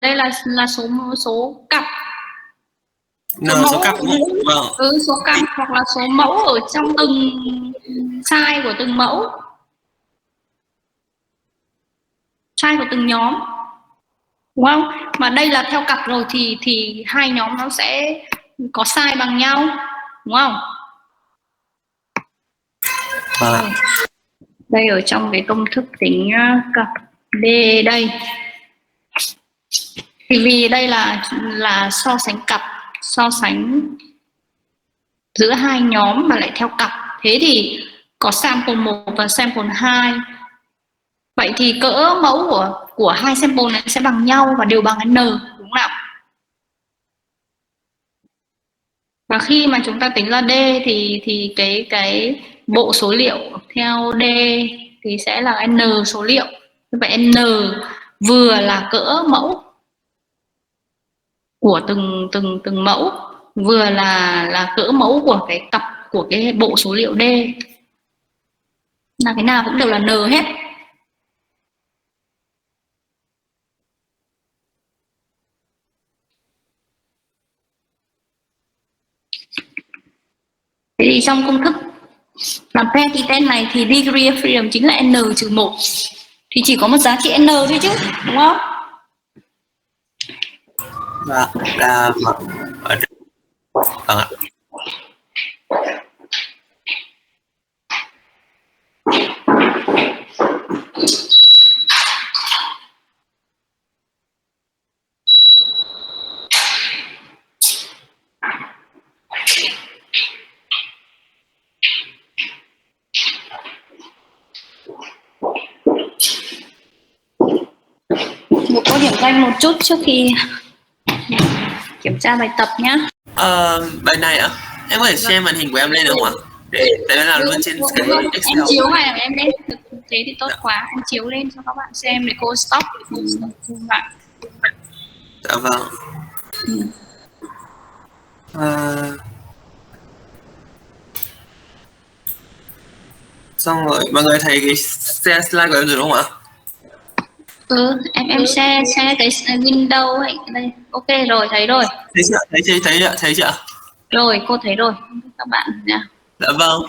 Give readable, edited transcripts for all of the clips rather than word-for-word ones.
đây là số cặp, N số cặp đúng không? Vâng. số cặp hoặc là số mẫu ở trong từng size của từng mẫu, size của từng nhóm, đúng không? Mà đây là theo cặp rồi thì hai nhóm nó sẽ có size bằng nhau, đúng không? Vâng. Đây ở trong cái công thức tính cặp D đây, thì vì đây là so sánh cặp, so sánh giữa hai nhóm mà lại theo cặp, thế thì có sample 1 và sample 2. Vậy thì cỡ mẫu của hai sample này sẽ bằng nhau và đều bằng N, đúng không nào? Và khi mà chúng ta tính ra D thì cái bộ số liệu theo D thì sẽ là N số liệu. Như vậy N vừa là cỡ mẫu của từng mẫu, vừa là cỡ mẫu của cái cặp của cái bộ số liệu D, là cái nào cũng đều là N hết. Thế thì trong công thức làm pair t này thì degree of freedom chính là n-1, thì chỉ có một giá trị n thôi chứ, đúng không? Vâng, là ở đây. Vâng ạ. Một câu điểm danh một chút trước khi kiểm tra bài tập nhá. Bài này ạ, em có thể share màn hình của em lên được không ạ? Để tại nó làm luôn trên cái Excel. Em chiếu này em lên, thế thì tốt quá, em chiếu lên cho các bạn xem để cô stop bạn. Dạ vâng. Xong rồi, mọi người thấy cái share slide của em rồi đúng không ạ? Em share cái window ấy, đây, ok rồi, thấy rồi. Thấy chưa? Rồi, cô thấy rồi, các bạn nha. Dạ vâng.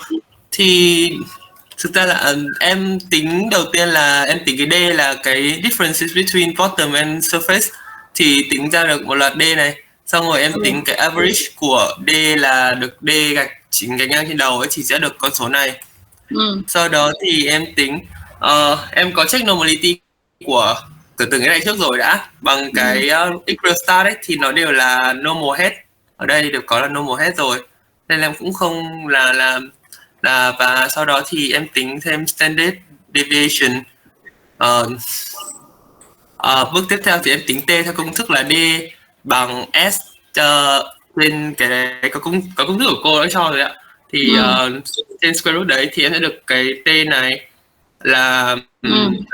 Thì thực ra là em tính đầu tiên là em tính cái D là cái differences between bottom and surface, thì tính ra được một loạt D này. Xong rồi em tính cái average của D là được D gạch chính gạch ngang trên đầu ấy, thì sẽ được con số này. Sau đó thì em tính em có check normality của từng cái này trước rồi đã, bằng cái Equal ấy, thì nó đều là normal hết. Ở đây đều có là normal hết rồi, nên em cũng không là và sau đó thì em tính thêm standard deviation. Bước tiếp theo thì em tính T theo công thức là D bằng S trên cái này có công thức của cô đã cho rồi ạ. Thì trên square root đấy thì em sẽ được cái T này là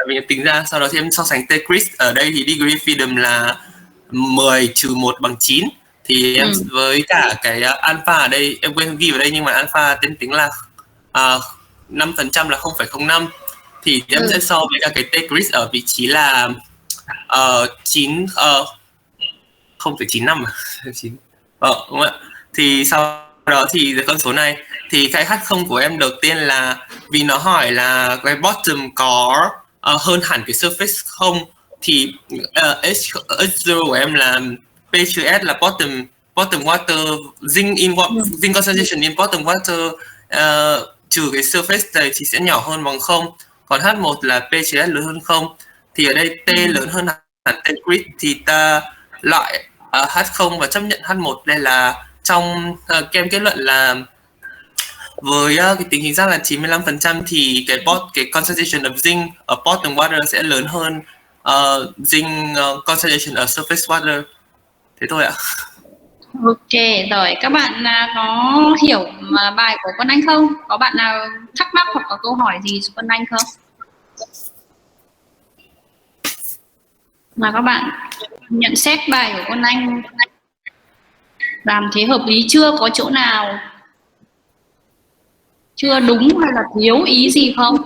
mình tính ra. Sau đó thì em so sánh T Chris, ở đây thì degree freedom là 10 trừ 1 bằng 9, thì em với cả cái alpha ở đây em quên ghi vào đây, nhưng mà alpha tính là 5% là 0,05, thì em sẽ so với cả cái T Chris ở vị trí là 0,95 đúng không ạ? Thì sau đó thì con số này thì cái H0 của em đầu tiên là vì nó hỏi là cái bottom có hơn hẳn cái surface không, thì H0 của em là P trừ S là bottom water zinc concentration in bottom water trừ cái surface này thì sẽ nhỏ hơn bằng 0. Còn H1 là P trừ S lớn hơn 0, thì ở đây T lớn hơn hẳn T grid thì ta loại H0 và chấp nhận H1. Đây là trong kem kết luận là với cái tính chính xác là 95% thì cái concentration of zinc ở bottom water sẽ lớn hơn zinc concentration ở surface water. Thế thôi ạ. Ok rồi, các bạn có hiểu bài của Quân Anh không? Có bạn nào thắc mắc hoặc có câu hỏi gì cho Quân Anh không? Mà các bạn nhận xét bài của Quân Anh làm thế hợp lý chưa? Có chỗ nào chưa đúng hay là thiếu ý gì không?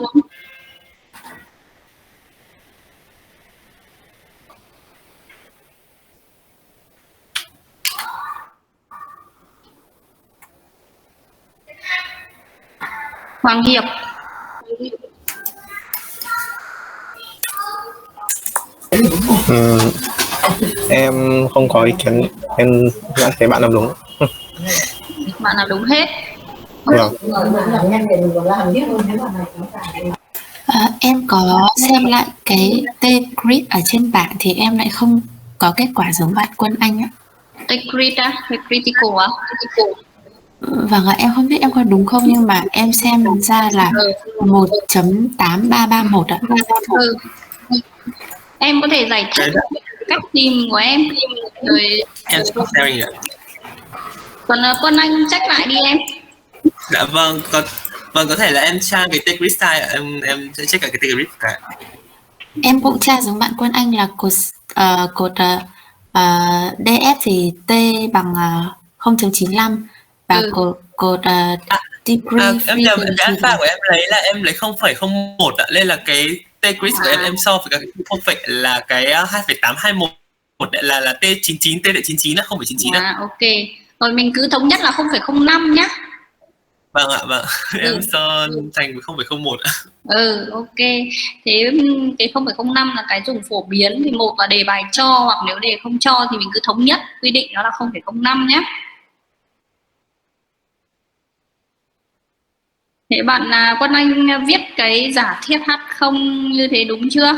Hoàng Hiệp. Em không có ý kiến, em đã thấy bạn làm đúng. Bạn làm đúng hết. Vâng. Em có xem lại cái T-Grid ở trên bảng thì em lại không có kết quả giống bạn Quân Anh á. T-Grid á, critical á. Vâng ạ, em không biết em có đúng không nhưng mà em xem ra là 1.8331 ạ. Ừ. Em có thể giải thích cách tìm của em rồi Em stop sharing ạ. còn Quân Anh check lại đi em. Dạ vâng, có thể là em tra cái T-Grid style ạ. Em sẽ check cả cái T-Grid cả. Em cũng tra giống bạn Quân Anh là cột DF thì T bằng 0.95 và cột degree Em nhầm, freedom cái thì alpha của em lấy là em lấy 0,01 ạ, nên là cái T-Grid của em so với cái 0, là cái 2,821 là T99, T99 á, 0,99 á. Ok. Rồi mình cứ thống nhất là 0,05 nhá. Vâng ạ, vâng. Em so thành 0,01 ạ. Ok. Thế cái 0,05 là cái dùng phổ biến, thì một là đề bài cho, hoặc nếu đề không cho thì mình cứ thống nhất quy định nó là 0,05 nhé. Thế bạn Quân Anh viết cái giả thiết H0 như thế đúng chưa?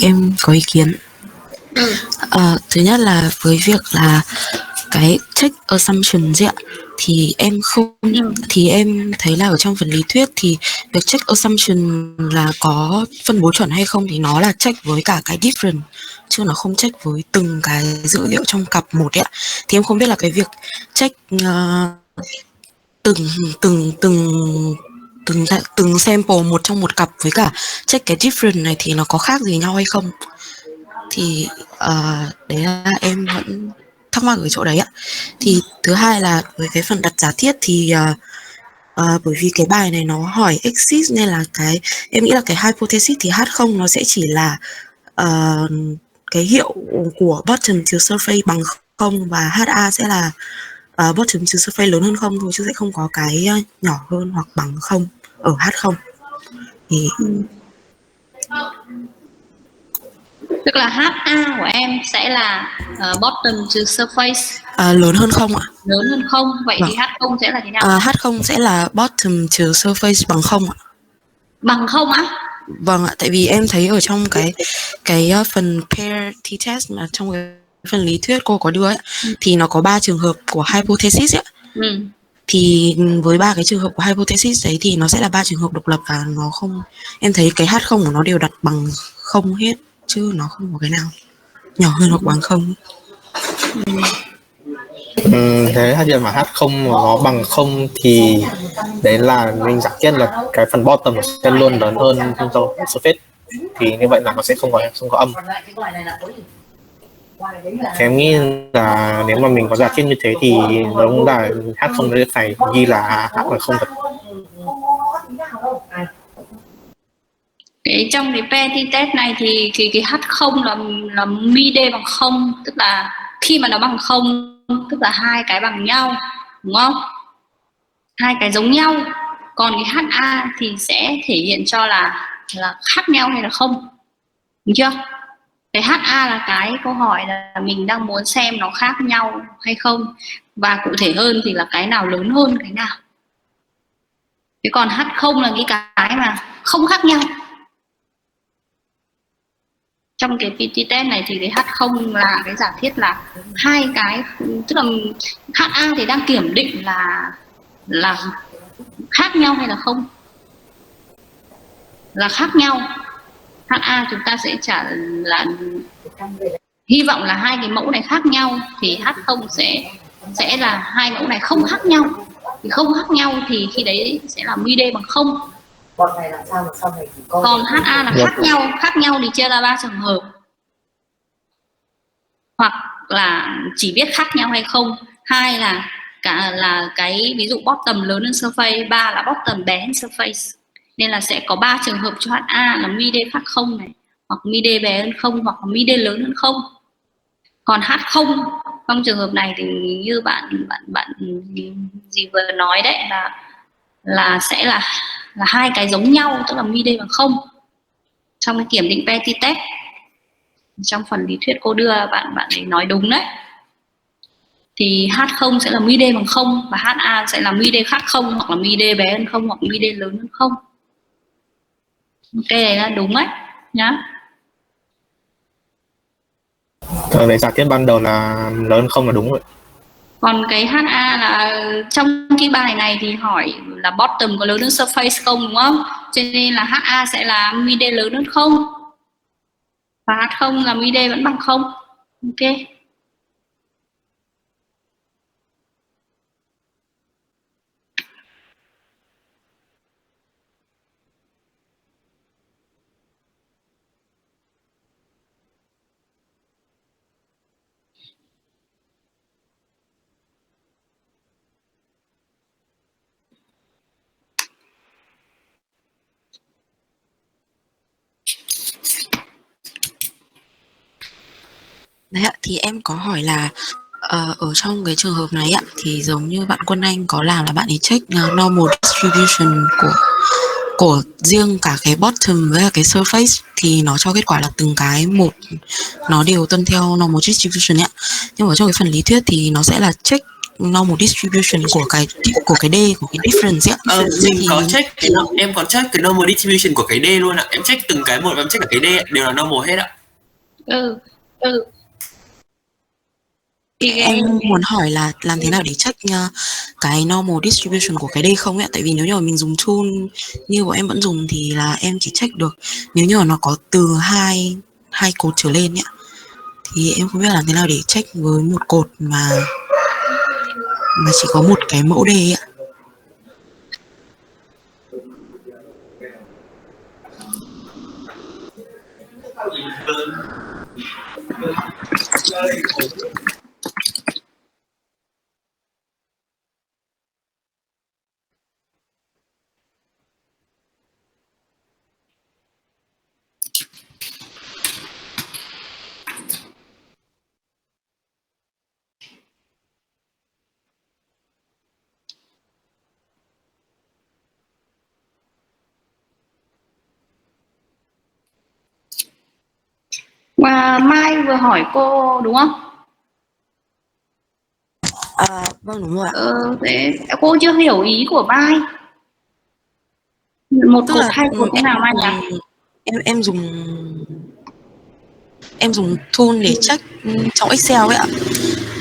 Em có ý kiến. Thứ nhất là với việc là cái check assumption ấy ạ, thì em không thì em thấy là ở trong phần lý thuyết thì việc check assumption là có phân bố chuẩn hay không thì nó là check với cả cái different chứ nó không check với từng cái dữ liệu trong cặp một ấy ạ. Thì em không biết là cái việc check từng sample một trong một cặp với cả check cái different này thì nó có khác gì nhau hay không. Thì đấy là em vẫn thắc mắc ở chỗ đấy ạ. Thì thứ hai là với cái phần đặt giả thiết thì bởi vì cái bài này nó hỏi exist nên là em nghĩ là cái hypothesis thì H0 nó sẽ chỉ là cái hiệu của bottom to surface bằng 0 và HA sẽ là bottom to surface lớn hơn 0 thôi, chứ sẽ không có cái nhỏ hơn hoặc bằng 0 ở H0. Thì tức là HA của em sẽ là bottom to surface lớn hơn 0 ạ. Lớn hơn 0. Vậy Vâng. thì H0 sẽ là thế nào? H0 sẽ là bottom to surface bằng 0 ạ. Bằng 0 á? Vâng ạ, tại vì em thấy ở trong cái phần pair t-test mà trong cái phần lý thuyết cô có đưa ấy, thì nó có 3 trường hợp của hypothesis ấy. Thì với 3 cái trường hợp của hypothesis đấy thì nó sẽ là 3 trường hợp độc lập và nó không, em thấy cái H0 của nó đều đặt bằng 0 hết chứ nó không có cái nào nhỏ hơn hoặc bằng 0. Thế hạt nhân mà H0 nó bằng 0 thì đấy là mình giả thiết là cái phần bottom sẽ luôn lớn hơn trong surface, thì như vậy là nó sẽ không có âm. Thì em nghĩ là nếu mà mình có giả thiết như thế thì đúng là H0 nó phải ghi là H bằng 0 thật. Trong cái PET test này thì cái H0 là mi D bằng 0, tức là khi mà nó bằng 0 tức là hai cái bằng nhau, đúng không? Hai cái giống nhau. Còn cái HA thì sẽ thể hiện cho là khác nhau hay là không, đúng chưa? Cái HA là cái câu hỏi là mình đang muốn xem nó khác nhau hay không, và cụ thể hơn thì là cái nào lớn hơn cái nào. Thế còn H0 là cái mà không khác nhau. Trong cái PT test này thì cái H0 là cái giả thiết là hai cái, tức là HA thì đang kiểm định là khác nhau hay là không, là khác nhau. HA chúng ta sẽ trả là hy vọng là hai cái mẫu này khác nhau, thì H0 sẽ là hai mẫu này không khác nhau. Thì không khác nhau thì khi đấy sẽ là mi D bằng 0. Còn HA là khác nhau thì chia ra 3 trường hợp, hoặc là chỉ biết khác nhau hay không, hai là cái ví dụ bottom lớn hơn surface, ba là bottom bé hơn surface. Nên là sẽ có 3 trường hợp cho HA là mi D khác 0 này, hoặc mi D bé hơn 0, hoặc mi D lớn hơn 0. Còn H0 trong trường hợp này thì như bạn gì vừa nói đấy, là sẽ là hai cái giống nhau, tức là mi D bằng 0 trong cái kiểm định Petty test. Trong phần lý thuyết cô đưa bạn ấy nói đúng đấy. Thì H0 sẽ là mi D bằng 0 và HA sẽ là mi D khác 0, hoặc là mi D bé hơn 0, hoặc mi D lớn hơn 0. Ok, đấy là đúng đấy nhá. Đấy, giả thiết ban đầu là lớn không là đúng rồi. Còn cái HA là trong cái bài này thì hỏi là bottom có lớn hơn surface không, đúng không? Cho nên là HA sẽ là mi D lớn hơn 0 và H0 là mi D vẫn bằng 0. Ok. Đấy ạ, thì em có hỏi là ở trong cái trường hợp này ạ, thì giống như bạn Quân Anh có làm là bạn ấy check normal distribution của riêng cả cái bottom với cả cái surface, thì nó cho kết quả là từng cái một nó đều tuân theo normal distribution ạ. Nhưng mà trong cái phần lý thuyết thì nó sẽ là check normal distribution của cái D, của cái difference ạ. Mình có check em có check cái normal distribution của cái D luôn ạ. Em check từng cái một và em check cả cái D đều là normal hết ạ. Em muốn hỏi là làm thế nào để check cái normal distribution của cái D không ạ? Tại vì nếu như mà mình dùng tool như bọn em vẫn dùng thì là em chỉ check được nếu như mà nó có từ hai cột trở lên ạ. Thì em không biết làm thế nào để check với một cột mà chỉ có một cái mẫu D ạ. Và Mai vừa hỏi cô đúng không? Vâng đúng rồi ạ. Thế cô chưa hiểu ý của Mai. Một Tức cột là hay cột thế nào Mai nhỉ? Em dùng tool để check trong Excel ấy ạ.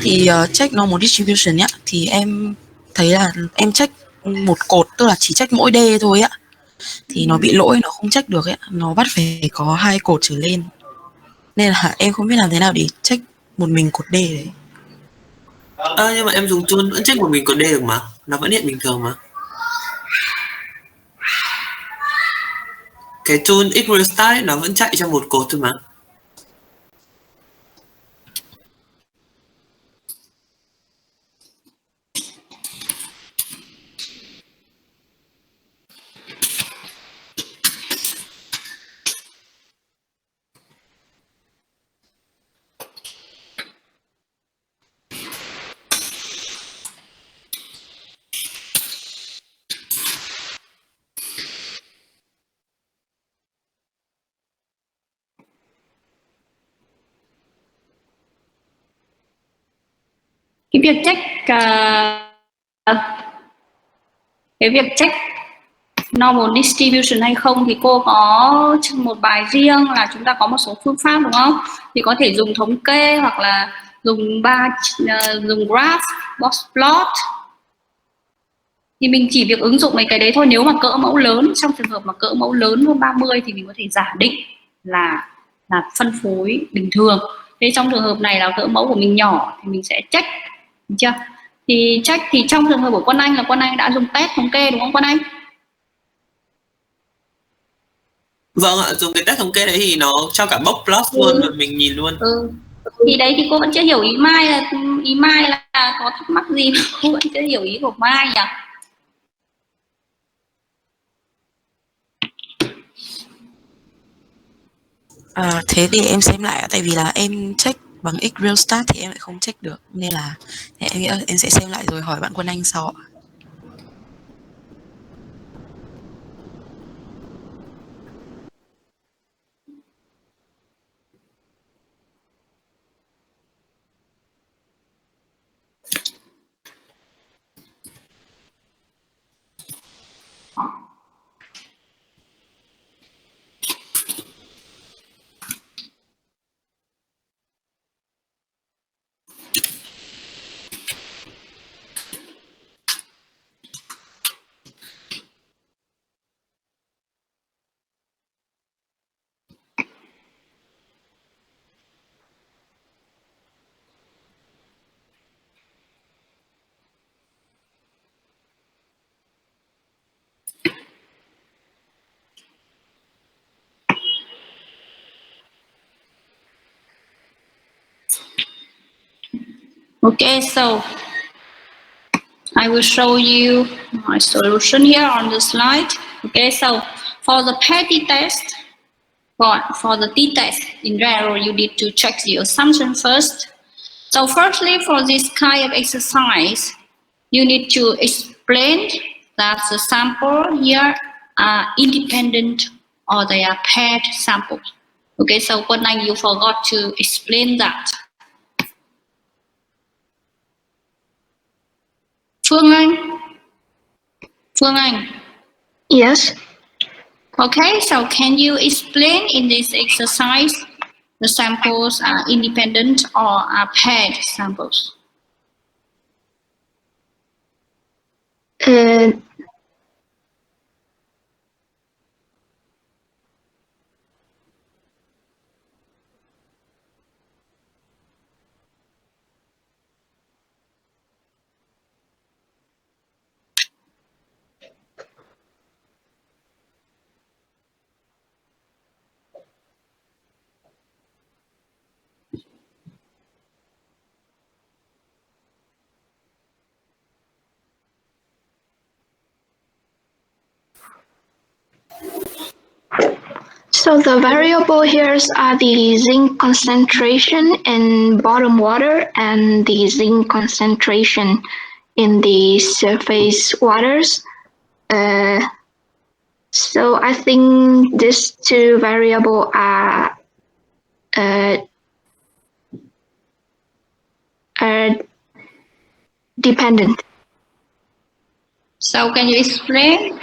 Thì check normal distribution ấy, thì em thấy là em check một cột, tức là chỉ check mỗi D thôi ạ. Thì nó bị lỗi, nó không check được ấy, nó bắt phải có hai cột trở lên. Nên là em không biết làm thế nào để check một mình cột D đấy. Nhưng mà em dùng tool vẫn check một mình cột D được mà, nó vẫn hiện bình thường mà. Cái tool Xrestart nó vẫn chạy cho một cột thôi mà. Cái việc check normal distribution hay không thì cô có một bài riêng là chúng ta có một số phương pháp đúng không? Thì có thể dùng thống kê hoặc là dùng dùng graph, box plot. Thì mình chỉ việc ứng dụng mấy cái đấy thôi. Nếu mà cỡ mẫu lớn, trong trường hợp mà cỡ mẫu lớn hơn 30 thì mình có thể giả định là phân phối bình thường. Thế trong trường hợp này là cỡ mẫu của mình nhỏ thì mình sẽ check, được chưa? Thì check thì trong trường hợp của Quân Anh là Quân Anh đã dùng test thống kê đúng không Quân Anh? Vâng ạ, dùng cái test thống kê đấy thì nó cho cả box plot luôn và mình nhìn luôn. Thì đấy thì cô vẫn chưa hiểu ý Mai là có thắc mắc gì mà cô vẫn chưa hiểu ý của Mai nhỉ? Thế thì em xem lại, tại vì là em check bằng Xrealstat thì em lại không check được, nên là em nghĩ là em sẽ xem lại rồi hỏi bạn Quân Anh sau ạ. Okay, so I will show you my solution here on the slide. Okay, so for the petty test, for the t-test in general, you need to check the assumption first. So firstly, for this kind of exercise, you need to explain that the sample here are independent or they are paired samples. Okay, so Quân Anh, you forgot to explain that. Phương Anh. Yes. Okay, so can you explain in this exercise the samples are independent or are paired samples? So the variable here are the zinc concentration in bottom water and the zinc concentration in the surface waters. So I think these two variables are dependent. So can you explain?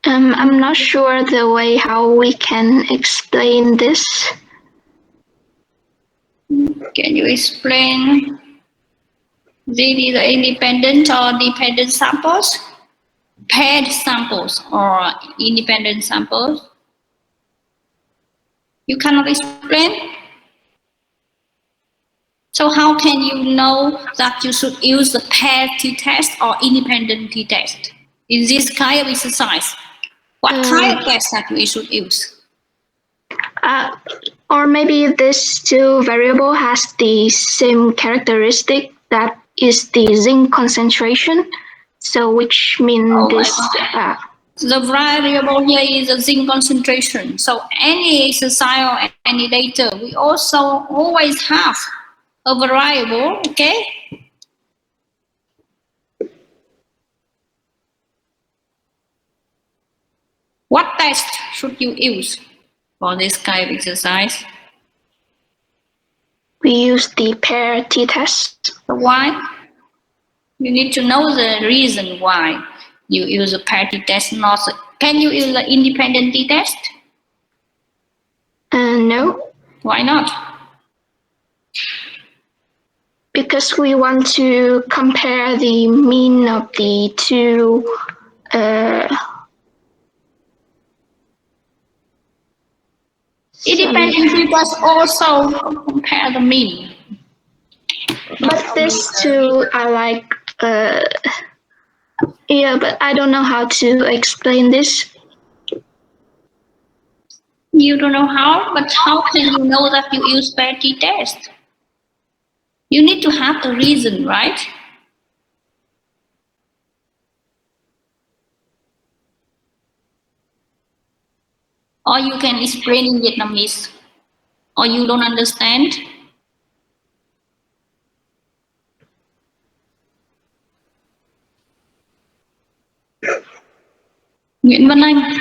I'm not sure the way how we can explain this. Can you explain these are independent or dependent samples? Paired samples or independent samples? You cannot explain? So how can you know that you should use the paired t-test or independent t-test in this kind of exercise? What kind of test that we should use? Or maybe this two variable has the same characteristic, that is the zinc concentration. So which means this. The variable here is the zinc concentration. So any exercise or any data, we also always have a variable, okay? What test should you use for this kind of exercise? We use the pair t-test. Why? You need to know the reason why you use a pair t-test. Not can you use the independent t-test? No. Why not? Because we want to compare the mean of the two. Independent t-test also compare the mean. But these two are like, yeah, but I don't know how to explain this. You don't know how, but how can you know that you use pair t-test? You need to have a reason, right? Or you can explain in Vietnamese. Or you don't understand. Nguyễn Văn Anh.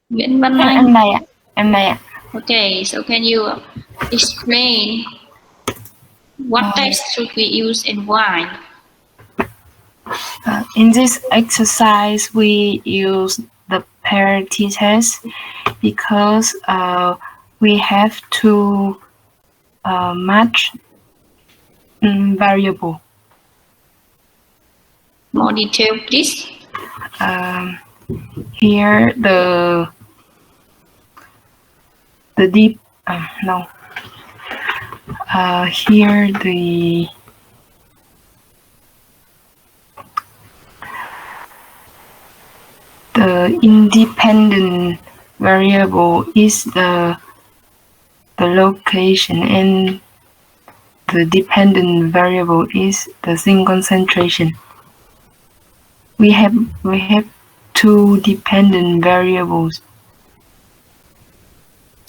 Nguyễn Văn Anh. Em này ạ. Em này ạ. Okay, so can you explain what text should we use and why? In this exercise, we use the parity test because we have to match variable. More detail, please. Here here the independent variable is the location, and the dependent variable is the zinc concentration. We have two dependent variables.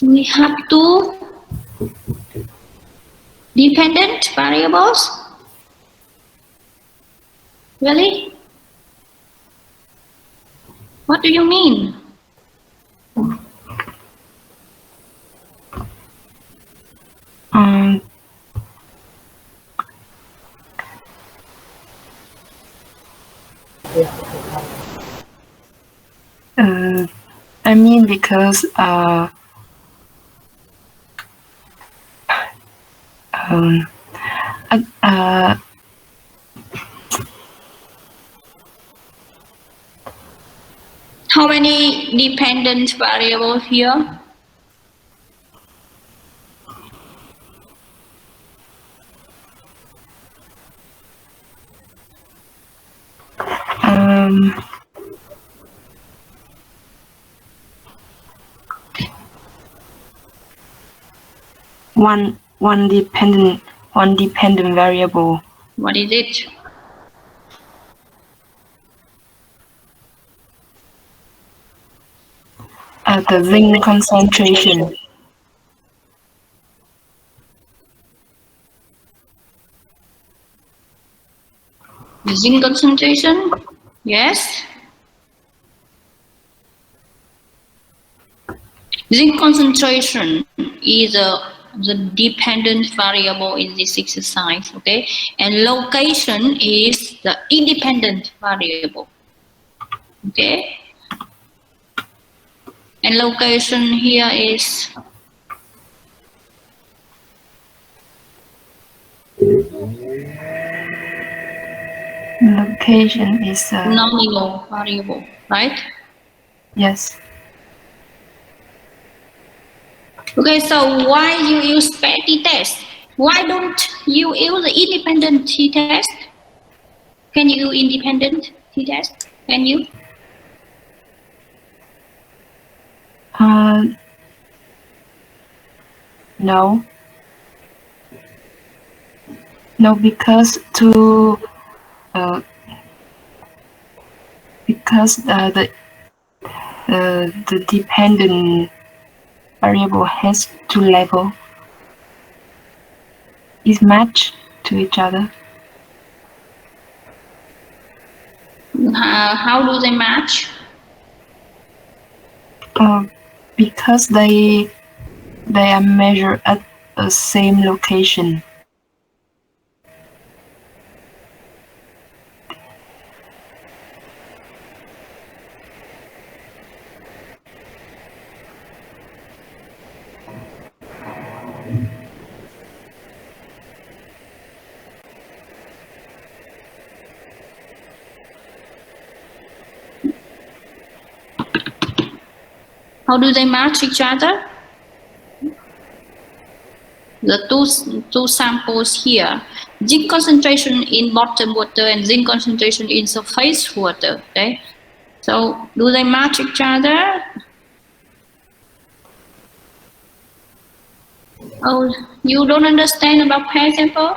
We have two dependent variables. Really? What do you mean? I mean, because How many dependent variables here? one dependent variable. What is it? The zinc concentration. The zinc concentration? Yes. Zinc concentration is the dependent variable in this exercise, okay? And location is the independent variable, okay? And location here is Location is nominal variable, right? yes. Okay, so why you use parity test? Why don't you use the independent t-test? Can you do independent t-test? Can you? No. No, because the dependent variable has two labels. Is matched to each other. How do they match? Because they are measured at the same location. How do they match each other? The two samples here, zinc concentration in bottom water and zinc concentration in surface water. Okay, so do they match each other? Oh, you don't understand about pair sample?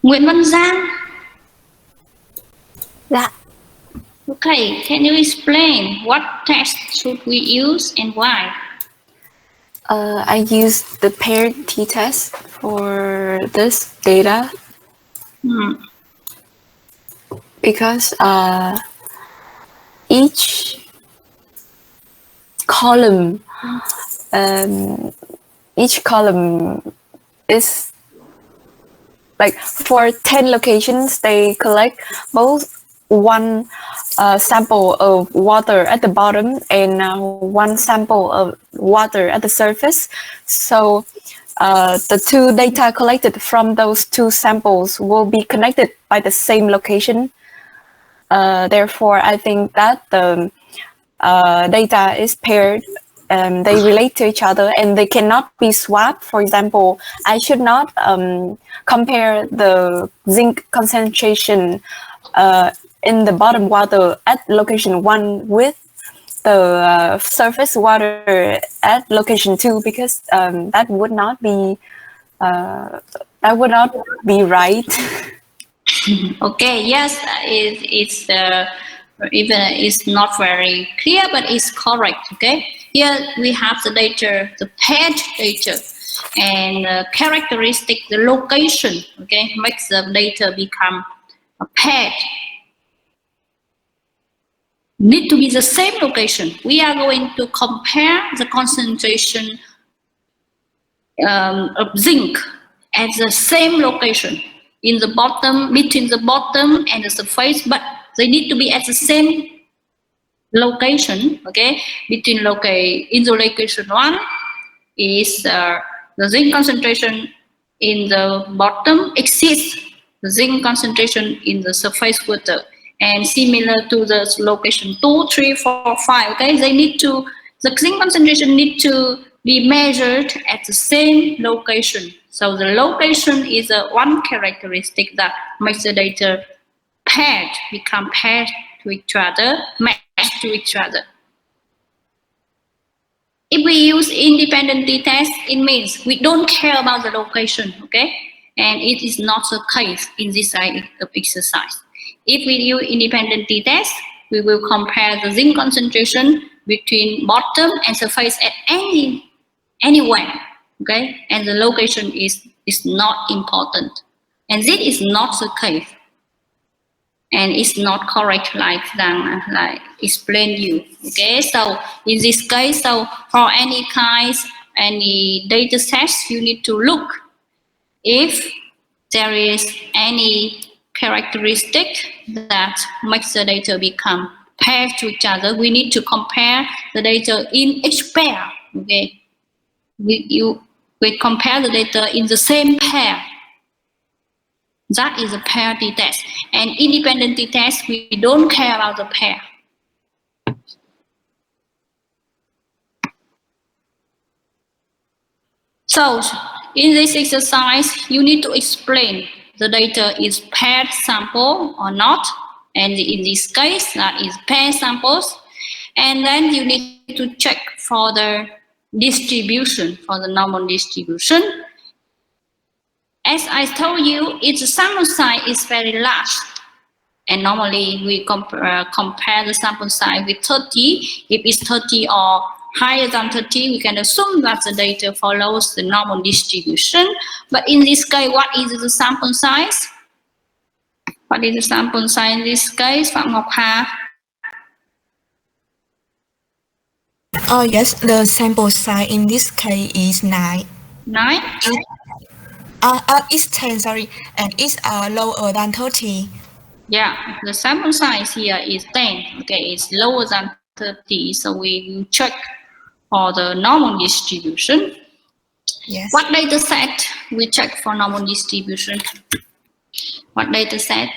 Nguyễn Văn Giang. Dạ. Okay, can you explain what test should we use and why? I use the paired t-test for this data because each column is like for 10 locations. They collect both one sample of water at the bottom and one sample of water at the surface. So the two data collected from those two samples will be connected by the same location. Therefore, I think that the data is paired. They relate to each other and they cannot be swapped. For example, I should not compare the zinc concentration in the bottom water at location 1 with the surface water at location 2 because that would not be right. Okay, yes, it's even it's not very clear, but it's correct. Okay, here we have the data, the paired data, and characteristic, the location. Okay, makes the data become a paired. Need to be the same location. We are going to compare the concentration of zinc at the same location in the bottom, between the bottom and the surface, but they need to be at the same location. Okay, between in the location 1 is the zinc concentration in the bottom exceeds the zinc concentration in the surface water. And similar to the location 2, 3, 4, 5, okay, the zinc concentration need to be measured at the same location. So the location is one characteristic that makes the data paired, become paired to each other, matched to each other. If we use independent t-test, it means we don't care about the location, okay? And it is not the case in this type of exercise. If we use independent t-test, we will compare the zinc concentration between bottom and surface at anywhere, okay? And the location is not important. And this is not the case. And it's not correct like explain you, okay? So in this case, so for any data sets, you need to look if there is any characteristic that makes the data become paired to each other. We need to compare the data in each pair. Okay, we compare the data in the same pair. That is a pair t-test. And independent t-test, we don't care about the pair. So in this exercise, you need to explain the data is paired sample or not, and in this case that is paired samples, and then you need to check for the distribution, for the normal distribution. As I told you, its sample size is very large, and normally we compare the sample size with 30. If it's 30 or higher than 30, we can assume that the data follows the normal distribution. But in this case, what is the sample size? What is the sample size in this case, Phạm Ngọc Hà? Oh yes, the sample size in this case is 9. 9? It's 10, sorry, and it's lower than 30. Yeah, the sample size here is 10. Okay, it's lower than 30, so we will check for the normal distribution. Yes. What data set we check for normal distribution? What data set?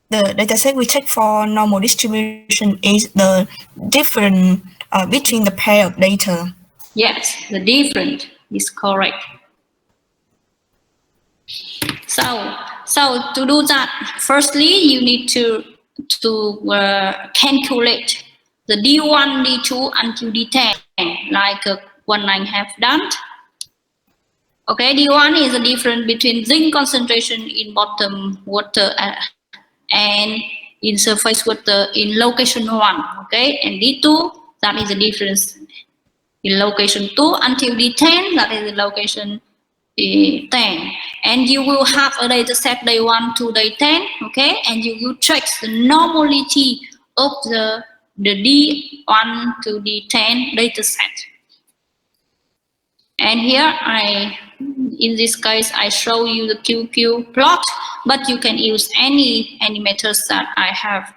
The data set we check for normal distribution is the difference between the pair of data. Yes, the difference is correct. So to do that, firstly, you need to calculate the D1, D2 until D10, like one I have done. Okay, D1 is the difference between zinc concentration in bottom water and in surface water in location 1. Okay, and D2, that is the difference in location 2 until D10, that is the location 10. And you will have a data set day 1 to day 10. Okay, and you will check the normality of the D1 to D10 data set. And here in this case, I show you the QQ plot, but you can use any methods that I have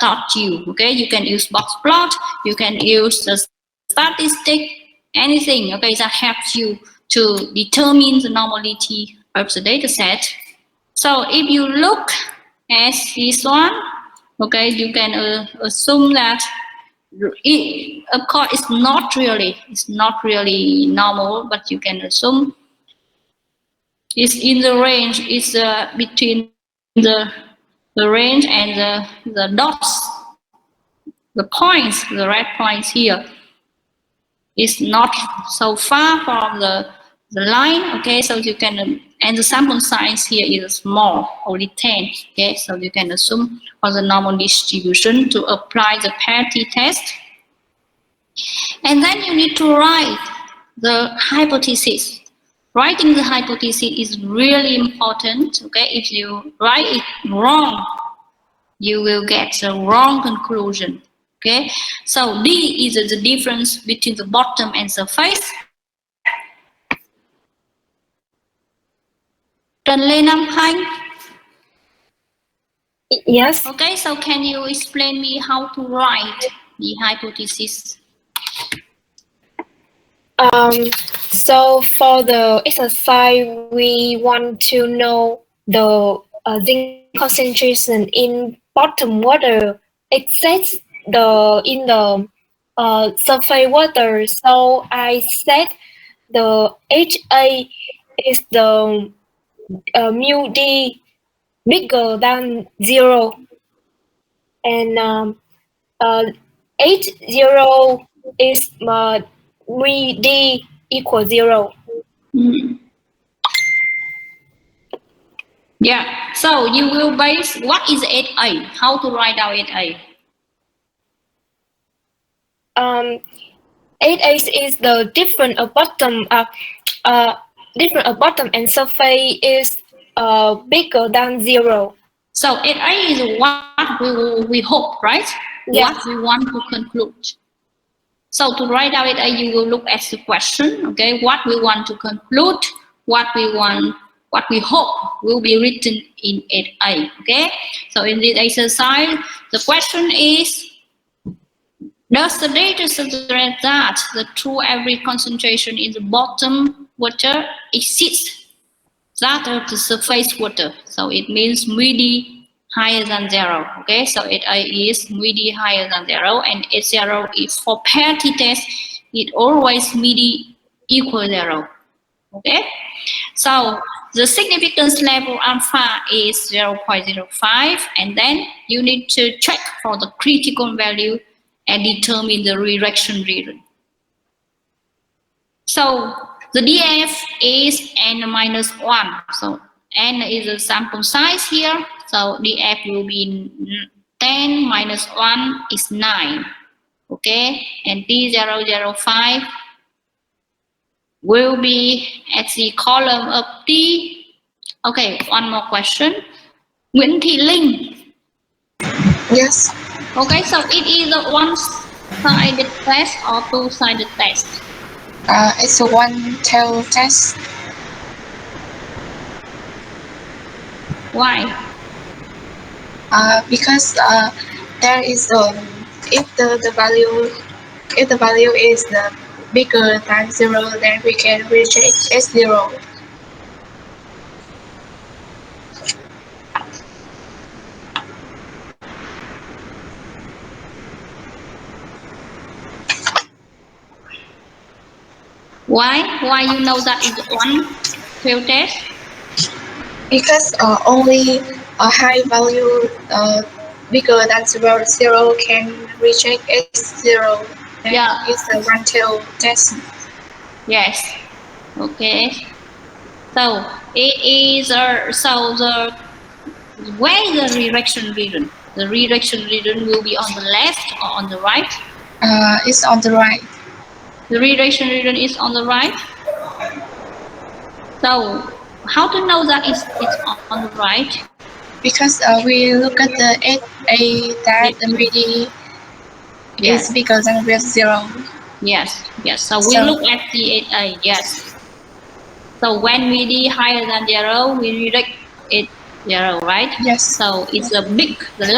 taught you. Okay, you can use box plot, you can use the statistic, anything. Okay, that helps you to determine the normality of the data set. So if you look at this one, okay, you can assume that of course it's not really normal, but you can assume it's in the range. It's between the range and the dots, the points, the red points here. It's not so far from the line. Okay, so you can, and the sample size here is small, only 10. Okay, so you can assume for the normal distribution to apply the pair t-test. And then you need to write the hypothesis. Writing the hypothesis is really important. Okay, if you write it wrong, you will get the wrong conclusion. Okay, so D is the difference between the bottom and surface. Trần Lê Nam Khanh. Yes. Okay, so can you explain me how to write the hypothesis? So for the exercise, we want to know the zinc concentration in bottom water except in the surface water. So I said the HA is the mu D bigger than 0, and H0 is mu D equal 0. Yeah, so you will base what is 8A? How to write out 8A? 8A is the difference of bottom. Difference of bottom and surface is bigger than 0. So 8A is what we hope, right? Yes. What we want to conclude. So to write out 8A, you will look at the question. Okay, what we want to conclude, what we hope will be written in 8A. Okay, so in this exercise, the question is, does the data suggest that the true average concentration in the bottom water exceeds that of the surface water? So it means mu D higher than 0. Okay, so 8A is mu D higher than 0, and H0 is for pair t-test, it always mu D equal 0. Okay, so the significance level alpha is 0.05, and then you need to check for the critical value and determine the reaction region. So the DF is n-1. So n is the sample size here. So DF will be 10 minus 1 is 9. Okay, and D005 will be at the column of D. Okay, one more question. Nguyễn Thị Linh. Yes. Okay, so it is a one-sided test or two-sided test? It's a one-tail test. Why? Because there is if the value is bigger than 0, then we can reject S0. Why you know that is one field test? Because only a high value bigger than 0 can reject S0. Yeah. It's a one-tail test. Yes. Okay. So it is so the where the redirection region? The redirection region will be on the left or on the right? It's on the right. The redirection region is on the right. So how to know that it's on the right? Because we look at the 8A that the VD Yes. is bigger than with 0. Yes. So we So- look at the 8A. Yes. So when VD higher than 0, we redirect it 0, right? Yes. So it's the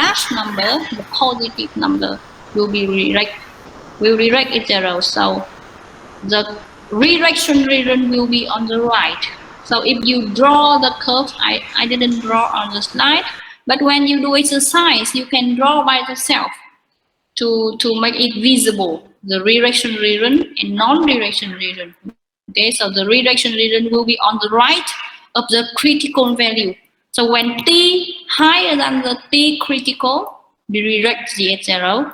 large number, the positive number will be redirect it 0. So the redirection region will be on the right. So if you draw the curve, I didn't draw on the slide, but when you do exercise, you can draw by yourself to make it visible, the redirection region and non-redirection region. Okay, so the redirection region will be on the right of the critical value. So when t higher than the t critical, we redirect the at 0.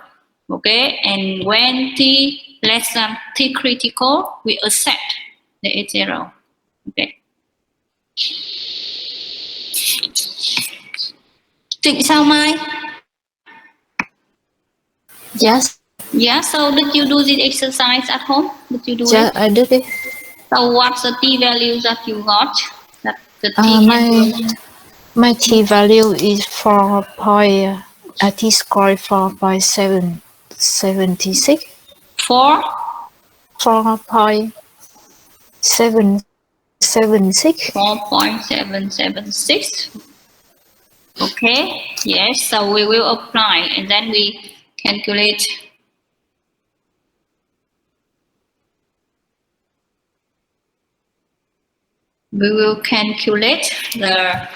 Okay, and when t less than t critical, we accept the at 0. Okay. Trịnh sao Mai? Yes. Yeah, so did you do this exercise at home? Did you do Yeah, it? I did it. So what's the t value that you got? That the t My t value is 4 point t score 4.76. 4 4.776. 4.776. Okay, yes, so we will apply and then we calculate. We will calculate the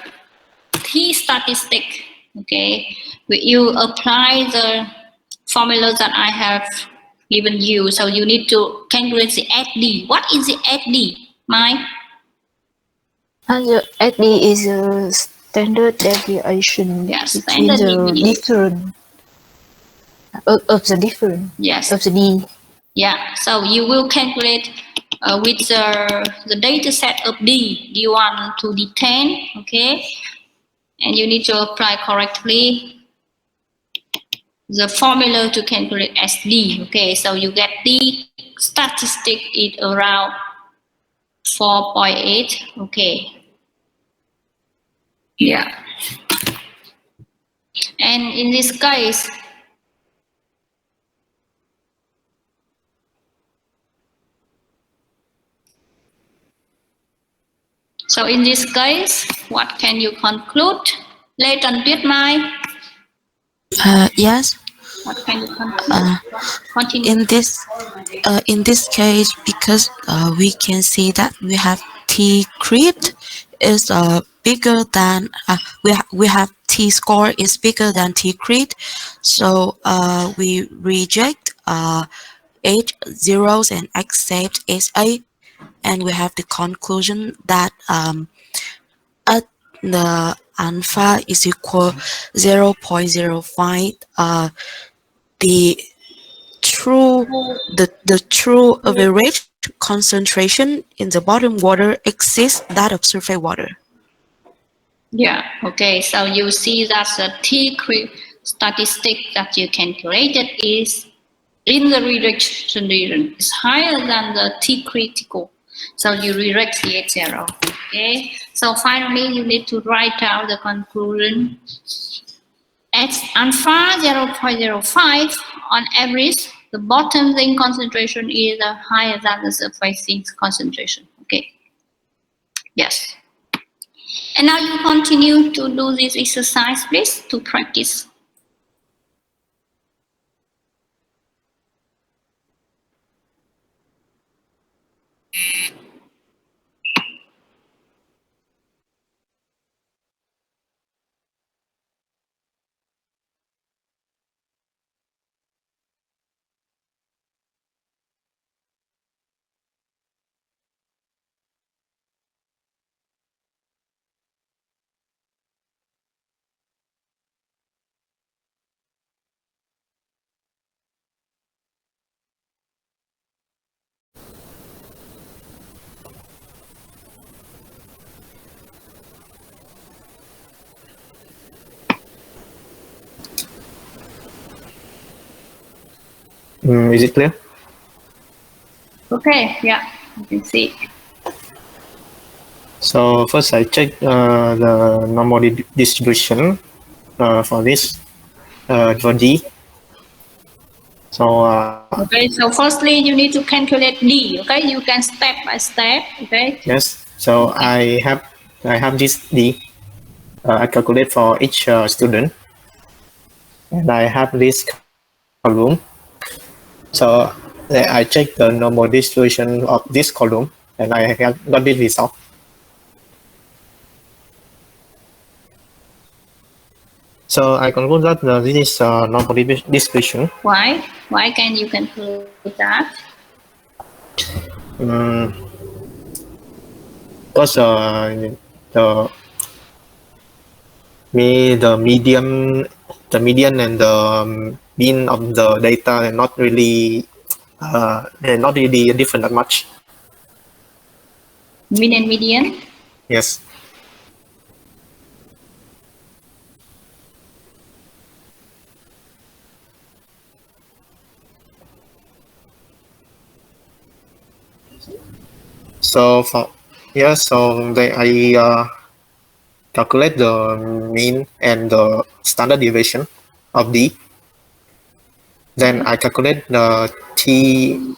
t statistic. Okay, you apply the formula that I have given you. So you need to calculate the SD. What is the SD, Mai? And the SD is a standard deviation Yes, between standard the deviation. different of the different Yes. of the D. Yeah, so you will calculate with the data set of D1 to D10, okay? And you need to apply correctly the formula to calculate SD, okay? So you get the statistic is around 4.8, okay? Yeah. And in this case, so in this case, what can you conclude? Lê Trần Tuyết Mai, Yes. what can you conclude? Continue. In this case, because we can see that we have t crit is bigger than we have t score is bigger than t crit, so we reject 8 zeros and accept SA, and we have the conclusion that at the alpha is equal 0.05, the true average concentration in the bottom water exceeds that of surface water. Yeah, okay, so you see that the t statistic that you calculated is in the rejection region is higher than the t critical. So you reject the at 0. Okay, so finally you need to write down the conclusion. At alpha 0.05 on average, the bottom zinc concentration is higher than the surface zinc concentration. Okay. Yes. And now you continue to do this exercise, please, to practice. Is it clear? Okay, yeah, you can see. So first I check the normal distribution for this for D. So Okay, so firstly you need to calculate D. Okay, you can step by step. Okay. yes, so I have this D. I calculate for each student, and I have this column. So I check the normal distribution of this column, and I have got this result. So I conclude that this is normal distribution. Why? Why can you conclude that? Because the median and the mean of the data are not really they're not really different that much. Mean and median? Yes. So I calculate the mean and the standard deviation of D. Then I calculate the T.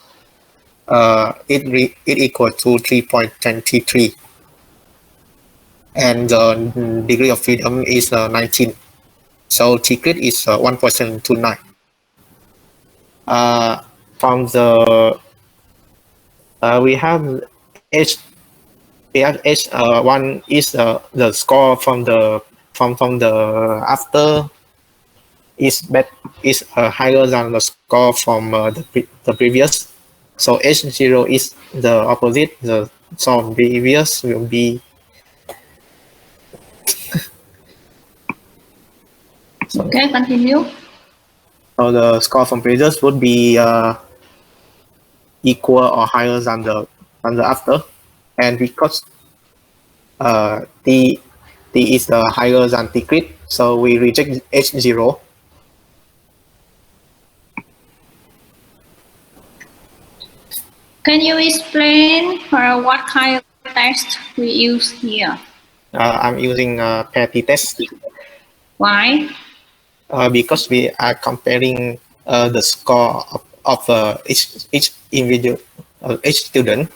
It equal to 3.23, and the degree of freedom is 19. So T-crit is 1.729. From the we have H. One is the score from the after is higher than the score from the previous. So H0 is the opposite. The score previous will be Okay, continue. So the score from previous would be equal or higher than the after, and because T is higher than T-crit, so we reject H0. Can you explain what kind of test we use here? I'm using pair t-test. Why? Because we are comparing the score of each individual, each student,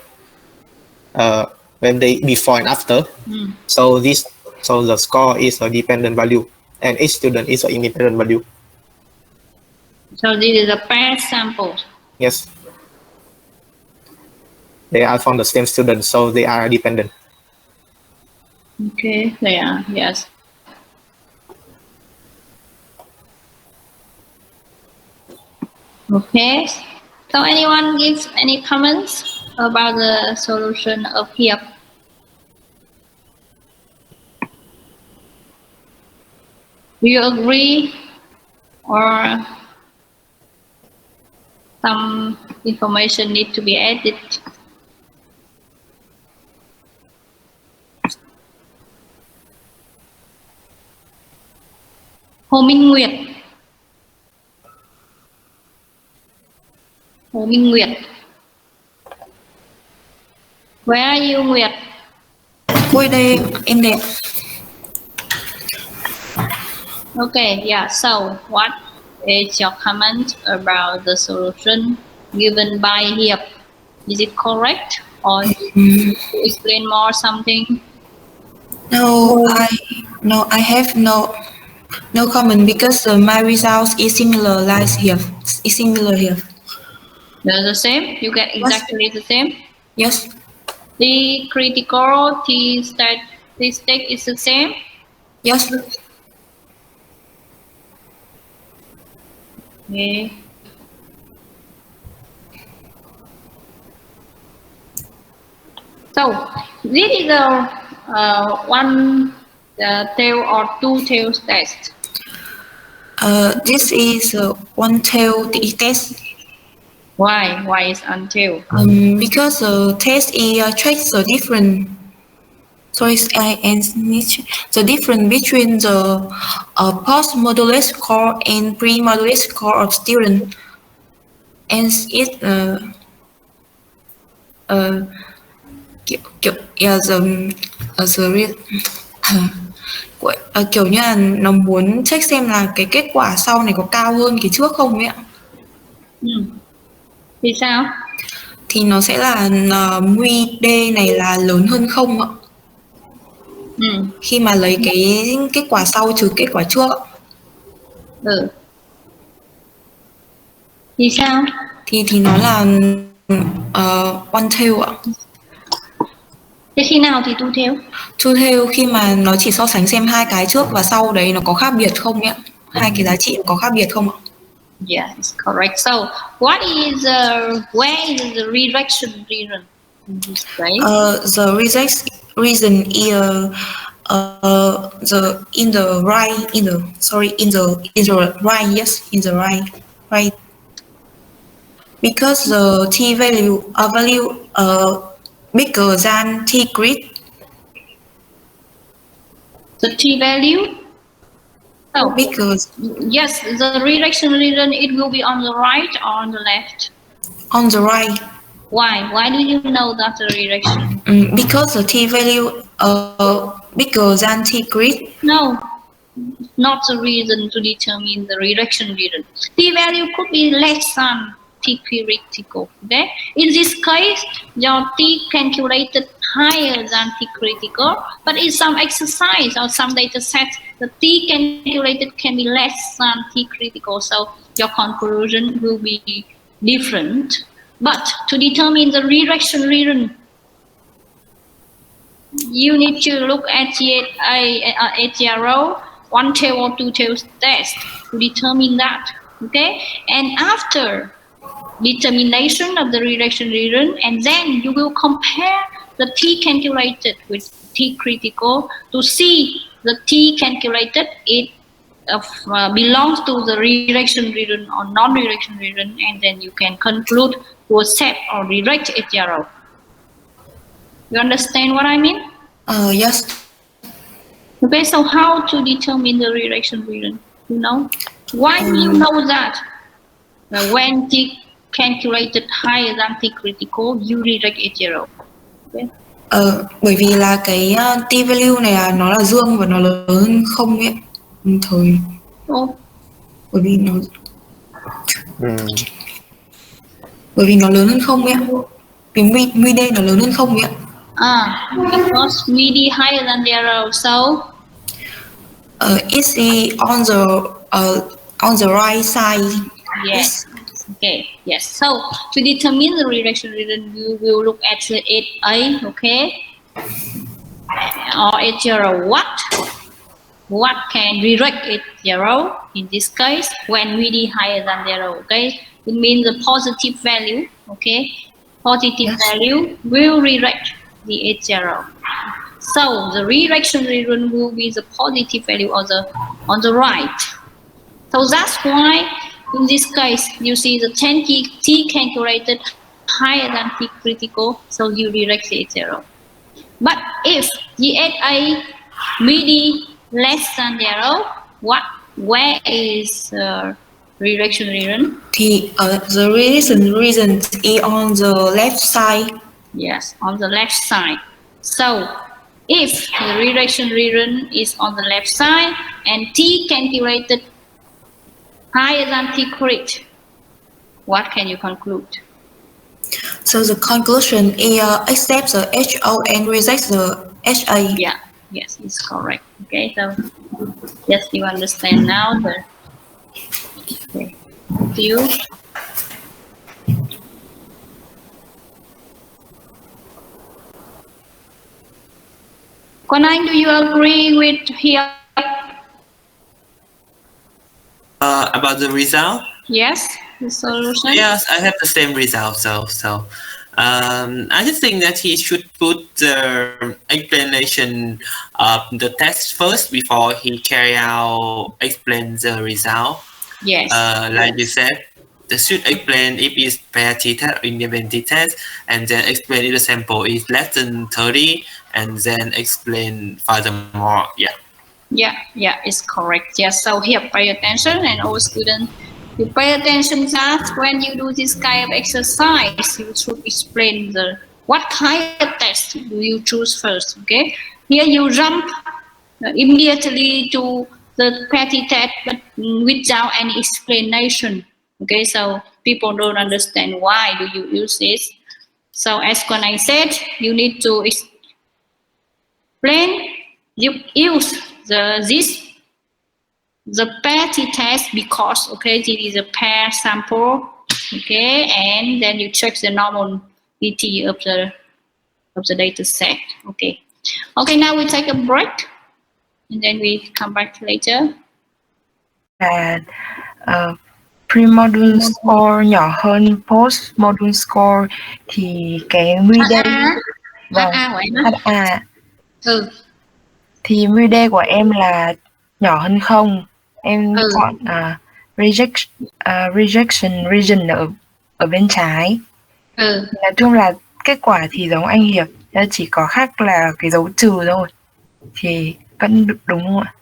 when they before and after. So the score is a dependent value, and each student is an independent value. So this is a paired sample. Yes. They are from the same student, so they are dependent. Okay, they are, yes. Okay, so anyone gives any comments about the solution of here? Do you agree, or some information need to be added? Hồ Minh Nguyệt. Hồ Minh Nguyệt. Where are you, Nguyệt? Ôi đây em đẹp. Okay, yeah, so what is your comment about the solution given by Hiệp? Is it correct, or you explain more something? No, I have no comment because my results is similar like here. It's similar here. They're the same? You get exactly the same? Yes. The critical T statistic is the same? Yes. Okay. So this is a one tail or two tails test. This is one tail test. Why? Why is untail? Because test is checks the different. So it's the difference between the post-modulus score and pre-modulus score of student. and it kiểu yeah, kiểu như là nó muốn check xem là cái kết quả sau này có cao hơn cái trước không ấy ạ. Vì sao? Thì nó sẽ là MUI D này là lớn hơn không ạ. Khi mà lấy cái kết quả sau trừ kết quả trước ạ. Vì sao? Thì nó là one tail ạ. Thế khi nào thì two tail? Two tail khi mà nó chỉ so sánh xem hai cái trước và sau đấy nó có khác biệt không ạ? Hai cái giá trị có khác biệt không ạ? Yeah, it's correct. So, what is where is the rejection reason in this case? The reason is in the right right. Because the t value bigger than t grid. The t value? Oh, because yes, the redirection reason, it will be on the right or on the left? On the right. Why? Why do you know that the redirection? Because the t value bigger than t grid. No, not the reason to determine the redirection reason. T value could be less than t critical. Okay? In this case, your t calculated higher than t critical, but in some exercise or some data set, the t calculated can be less than t critical, so your conclusion will be different. But to determine the redirection reason, you need to look at HRO, one tail or two tails test to determine that. Okay, and after determination of the redirection reason, and then you will compare the t calculated with t critical to see the t calculated it belongs to the redirection reason or non-redirection reason, and then you can conclude to accept or reject HRO. You understand what I mean? Yes. Okay, so how to determine the redirection reason? You know? Why do you know that? When t calculated higher than t critical, you reject HRO. Okay. Bởi vì là cái t value này là nó là dương và nó lớn hơn không ấy. Thôi. Bởi vì nó lớn hơn không ấy. Vì MUD nó lớn hơn không ấy. Because MUD higher than zero, so it's on the right side. Yes. Okay. Yes. So to determine the redirection reason, you will look at the 8A. Okay. Or H0. What can redirect H0 in this case when MUD higher than 0? Okay. It means the positive value. Okay. Positive value will redirect the H0. So the redirection reason will be the positive value on the right. So that's why in this case you see the 10t calculated higher than t critical, so you redirect the H0. But if the 8A MUD less than 0, where is redirection reason? The redirection reason is on the left side. Yes, on the left side. So if the redirection reason is on the left side and t calculated higher than t crit, what can you conclude? So the conclusion is accept the HO and reject the HA. Yeah, yes, it's correct. Okay, so yes, you understand now. Okay, do you? Quang Anh, do you agree with here? About the result? Yes, the solution. Yes, I have the same result. So I just think that he should put the explanation of the test first before he explain the result. Yes. Like you said, they should explain if it's pair t-test or independent t-test, and then explain if the sample is less than 30, and then explain furthermore. Yeah. Yeah, it's correct. Yes, so here pay attention, and all students You pay attention that when you do this kind of exercise, you should explain what kind of test do you choose first. Okay, here you jump immediately to the petty test, but without any explanation. Okay, so people don't understand why do you use this. So as when I said, you need to explain. You use the petty test because this is a pair sample, and then you check the normality of the data set. Okay, now we take a break and then we come back later. Pre-module score nhỏ hơn post-module score thì cái MUD HA thì MUD của em là nhỏ hơn 0. Em chọn rejection region ở bên trái. Nói chung là kết quả thì giống anh Hiệp, chỉ có khác là cái dấu trừ thôi, thì vẫn đúng không ạ?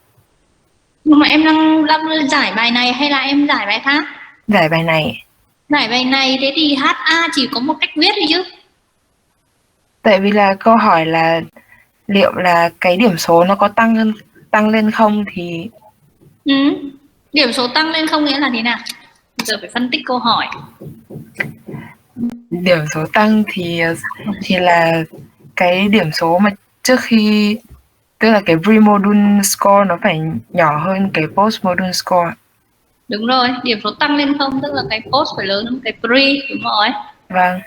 Nhưng mà em đang giải bài này hay là em giải bài khác? Giải bài này. Giải bài này thế thì HA chỉ có một cách viết thôi chứ. Tại vì là câu hỏi là liệu là cái điểm số nó có tăng lên không thì điểm số tăng lên không nghĩa là thế nào? Giờ phải phân tích câu hỏi. Điểm số tăng thì là cái điểm số mà trước khi, tức là cái pre-module score nó phải nhỏ hơn cái post-module score. Đúng rồi, điểm số tăng lên không tức là cái post phải lớn hơn cái pre, đúng rồi. Vâng.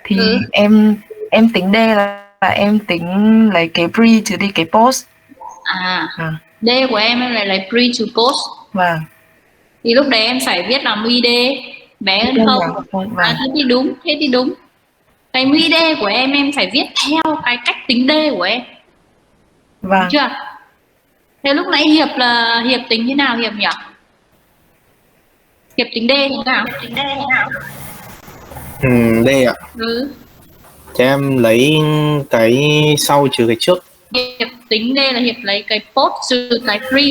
Thì em tính D là em tính lấy cái pre trừ đi cái post. D của em lại lấy pre trừ post. Vâng. Thì lúc đấy em phải viết là MUD bé hơn không. Thế thì đúng. Cái MUD của em phải viết theo cái cách tính D của em. Vâng. Đúng chưa? Thế lúc nãy Hiệp tính thế nào Hiệp nhỉ? Hiệp tính D thế nào? D ạ. Cho em lấy cái sau trừ cái trước. Hiệp tính D là Hiệp lấy cái post trừ cái pre.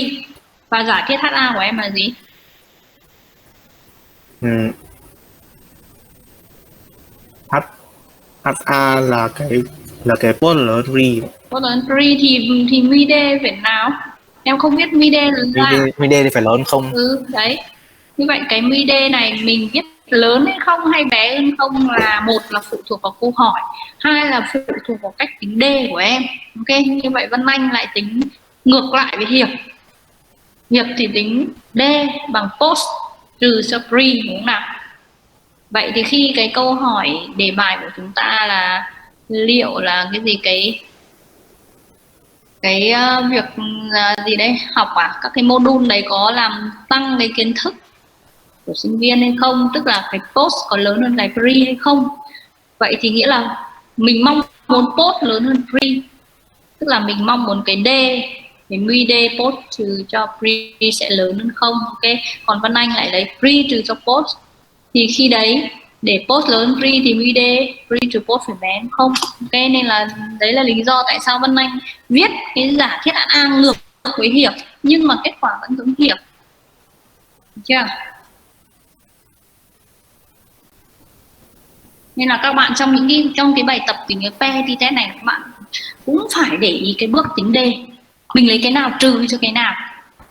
Và giả thiết HA của em là gì? HA là cái post lớn pre. Post lớn pre thì MUD phải nào? Em không biết MUD là MUD thì phải lớn không? Đấy. Như vậy cái MUD này mình viết lớn hay không hay bé hơn không là một là phụ thuộc vào câu hỏi, hai là phụ thuộc vào cách tính D của em. Ok, như vậy Văn Anh lại tính ngược lại với Hiệp. Hiệp thì tính D bằng post trừ cho pre, đúng không nào? Vậy thì khi cái câu hỏi đề bài của chúng ta là liệu là cái gì, cái việc gì đấy học các cái module đấy có làm tăng cái kiến thức của sinh viên hay không, tức là cái post có lớn hơn cái pre hay không. Vậy thì nghĩa là mình mong muốn post lớn hơn pre, tức là mình mong muốn cái D, cái MUD post trừ cho pre sẽ lớn hơn không. Ok, còn Văn Anh lại lấy pre trừ cho post, thì khi đấy để post lớn hơn pre thì MUD pre trừ post phải bé hơn không. Ok, nên là đấy là lý do tại sao Văn Anh viết cái giả thiết HA ngược với Hiệp nhưng mà kết quả vẫn giống Hiệp. Được chưa? Nên là các bạn trong cái bài tập tính cái petty test này, các bạn cũng phải để ý cái bước tính D, mình lấy cái nào trừ cho cái nào,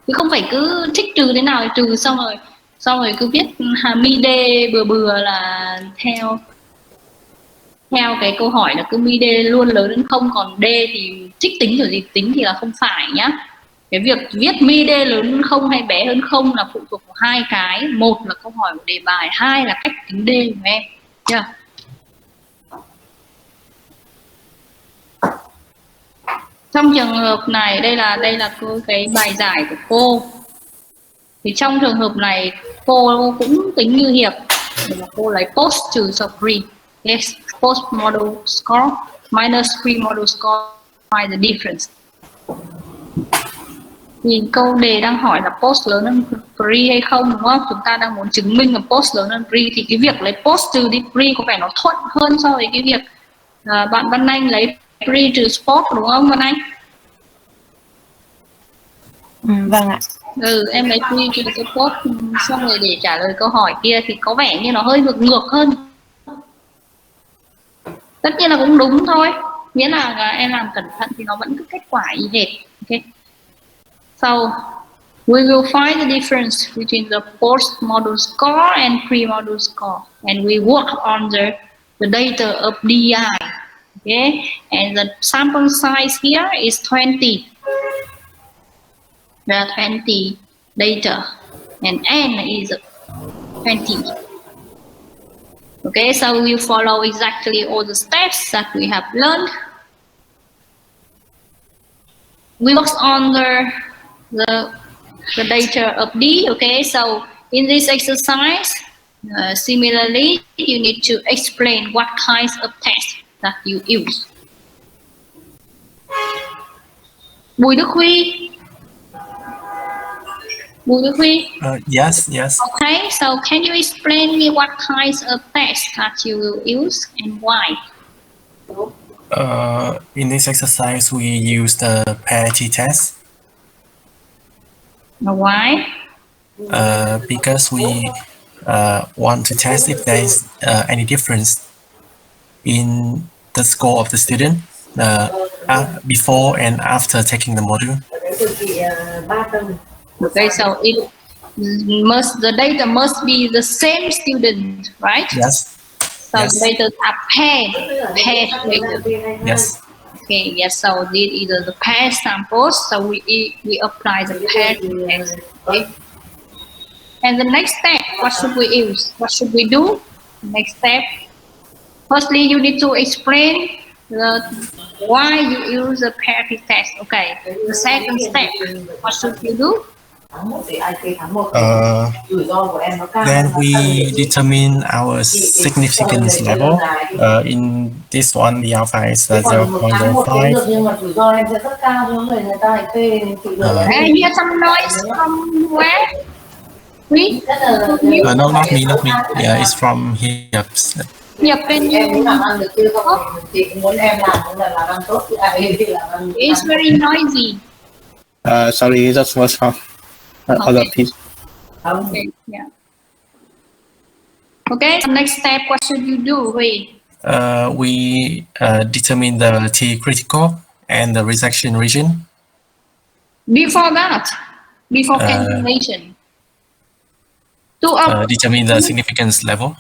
chứ không phải cứ thích trừ thế nào thì trừ xong rồi cứ viết MUD bừa là theo cái câu hỏi là cứ MUD luôn lớn hơn không, còn D thì trích tính kiểu gì tính thì là không phải nhá. Cái việc viết MUD lớn hơn không hay bé hơn không là phụ thuộc vào hai cái, một là câu hỏi của đề bài, hai là cách tính D của em. Chưa? Trong trường hợp này đây là cái bài giải của cô. Thì trong trường hợp này cô cũng tính như Hiệp, mà cô lấy post trừ cho pre. Yes, post model score minus pre model score, find the difference. Thì câu đề đang hỏi là post lớn hơn pre hay không, đúng không? Chúng ta đang muốn chứng minh là post lớn hơn pre, thì cái việc lấy post trừ đi pre có vẻ nó thuận hơn so với cái việc bạn Văn Anh lấy pre trừ post, đúng không Văn Anh? Vâng ạ. Em lấy quy cho cái post xong rồi để trả lời câu hỏi kia thì có vẻ như nó hơi ngược hơn. Tất nhiên là cũng đúng thôi, nghĩa là em làm cẩn thận thì nó vẫn cứ kết quả y hệt. Okay. So we will find the difference between the post-module score and pre-module score, and we work on the data of DI. Okay, and the sample size here is 20. There are 20 data, and n is 20. Okay, so we follow exactly all the steps that we have learned. We work on the data of D. Okay, so in this exercise, similarly, you need to explain what kinds of tests that you use. Bùi Đức Huy. Yes. Okay, so can you explain me what kinds of tests that you will use and why? In this exercise, we use the pair t-test. Why? Because we want to test if there is any difference in the score of the student before and after taking the module. Okay, so the data must be the same student, right? Yes. So the data are paired data. Yes. Okay, yes. So this is the paired samples. So we apply the paired test. Okay. And the next step, what should we use? What should we do? Next step. Firstly, you need to explain why you use the paired test. Okay. The second step, what should you do? Then we determine our significance level. In this one, the alpha is 0.05. You have some noise from where? No, not me. Yeah, it's from here. It's very noisy. Sorry, that was from other people. Okay, yeah. Okay, so next step, what should you do? We determine the T critical and the rejection region. Before that, before calculation. Determine the significance level.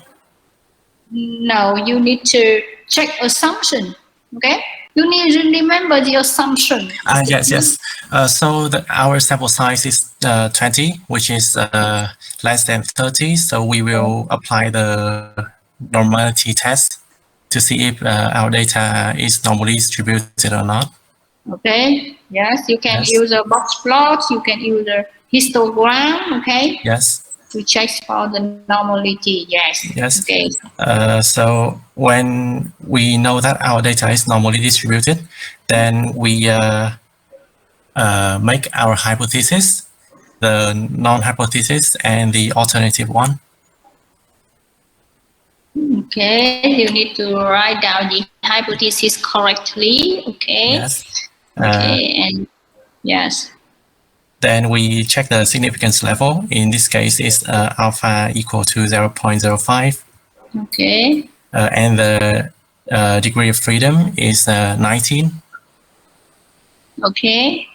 No, you need to check assumption. Okay, you need to remember the assumption. Yes. So our sample size is 20, which is less than 30. So we will apply the normality test to see if our data is normally distributed or not. Okay. Yes, you can use a box plot. You can use a histogram. Okay. Yes. To check for the normality. Yes. Okay. So when we know that our data is normally distributed, then we make our hypothesis, the non-hypothesis, and the alternative one. Okay, you need to write down the hypothesis correctly. Okay. Yes. Okay, and yes. Then we check the significance level. In this case, is alpha equal to 0.05. Okay. And the degree of freedom is 19. Okay.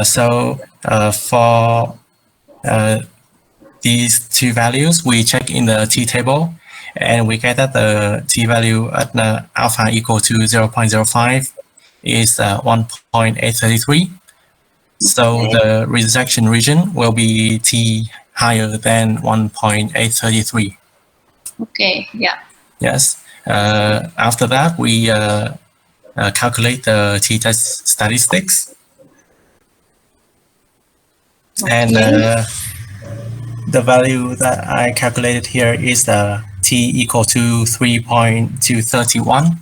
So for these two values, we check in the t-table, and we get that the t-value at alpha equal to 0.05 is 1.833. So the rejection region will be T higher than 1.833. Okay, yeah. Yes. After that, we calculate the t-test statistics. Okay. And the value that I calculated here is T equal to 3.231,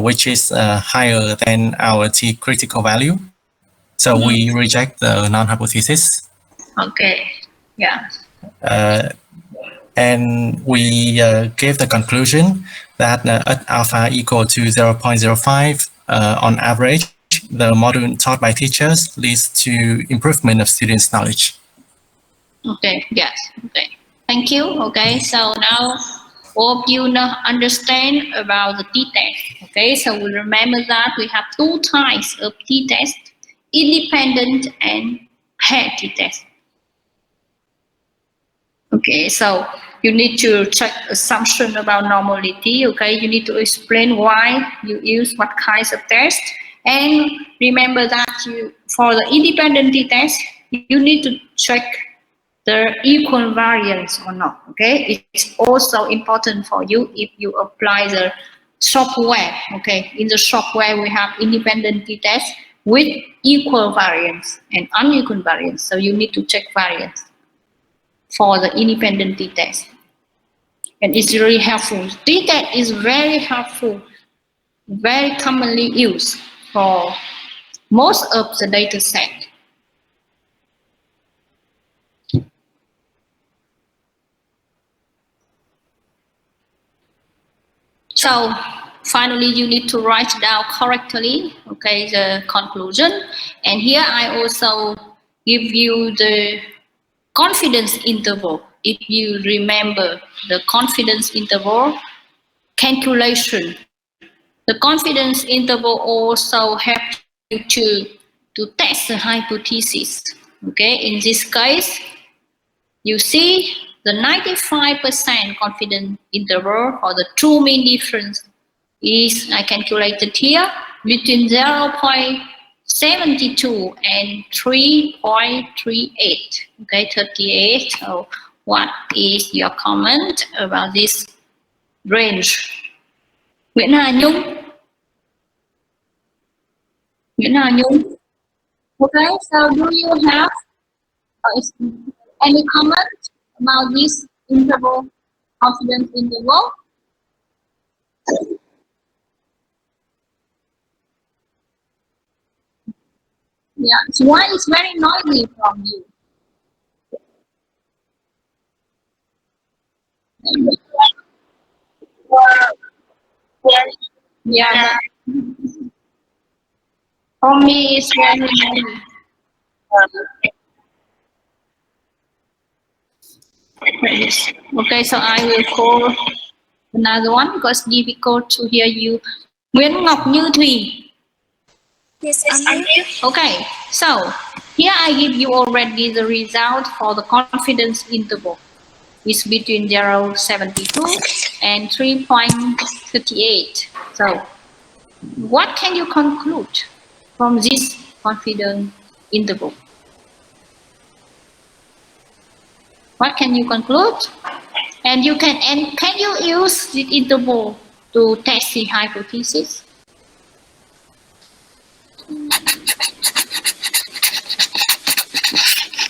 which is higher than our T critical value. So we reject the non-hypothesis. Okay, yeah. And we gave the conclusion that at alpha equal to 0.05, on average, the module taught by teachers leads to improvement of students' knowledge. Okay, yes, okay. Thank you. Okay, so now all of you now understand about the t-test. Okay, so we remember that we have two types of t-test, independent and pair t-test. Okay, so you need to check assumption about normality. Okay, you need to explain why you use what kinds of test, and remember that for the independent t-test, you need to check the equal variance or not. Okay, it's also important for you if you apply the software. Okay, in the software we have independent t-test with equal variance and unequal variance, so you need to check variance for the independent t-test, and it's really helpful. T-test is very helpful, very commonly used for most of the data set. So finally, you need to write down correctly, okay, the conclusion. And here I also give you the confidence interval. If you remember the confidence interval calculation, the confidence interval also helps you to test the hypothesis. Okay, in this case, you see the 95% confidence interval for the true mean difference is, I calculated here, between 0.72 and 3.38. Okay, 38. So what is your comment about this range? Nguyễn Hà Nhung. Nguyễn Hà Nhung. Okay, so do you have any comment about this interval, confidence interval? Yeah, so why it's very noisy from you? Yeah. For me, it's very noisy. Okay, so I will call another one because it's difficult to hear you. Nguyễn Ngọc Như Thùy. Yes, I'm here. Okay, so here I give you already the result for the confidence interval. It's between 0.72 and 3.58. So what can you conclude from this confidence interval? What can you conclude? And can you use this interval to test the hypothesis?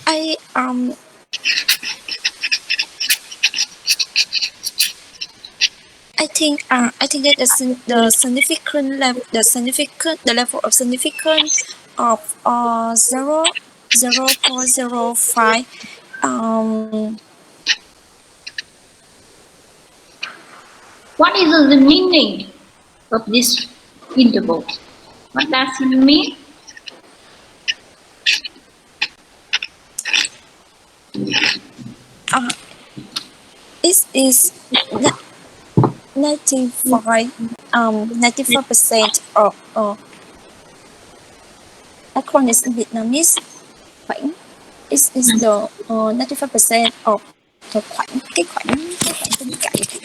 I think that the significant level, the level of significance of 0.05. What is the meaning of this interval? What does it mean? It is 95% of acronyms in Vietnamese khoảng is the 95% of the khoảng tin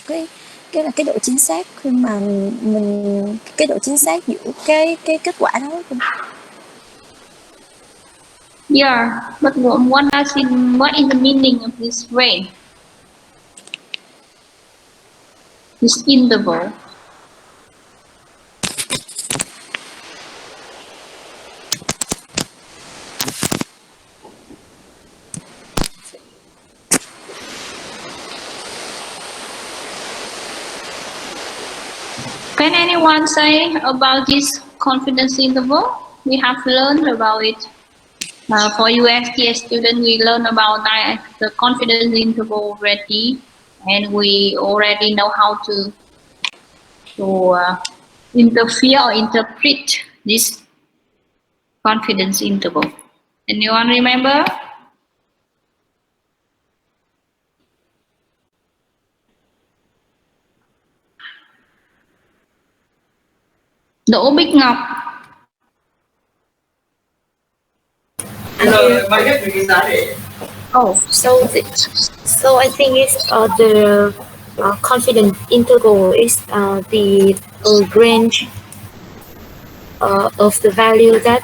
cậy cái là cái độ chính xác khi mà mình cái độ chính xác giữa cái kết quả đó. Yeah, but what is the meaning of this range? This interval. Can anyone say about this confidence interval? We have learned about it. For USTS students, we learned about the confidence interval already, and we already know how to interfere or interpret this confidence interval? Anyone remember? Đỗ Bích Ngọc. Oh, so I think it's the confidence interval is the range of the value that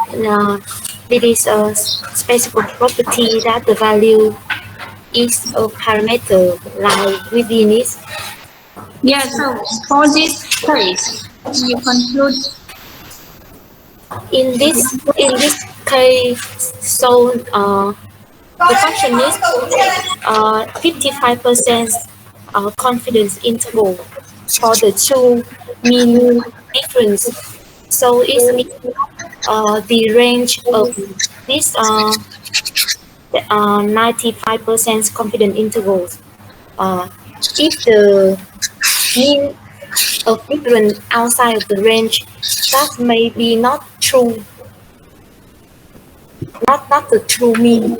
it is a specific property that the value is a parameter like within it. Yeah, so for this case, you conclude in this case, so the function is 55% confidence interval for the two mean difference. So it's the range of this 95% confidence intervals. If the mean of difference outside of the range, that may be not true, not the true mean.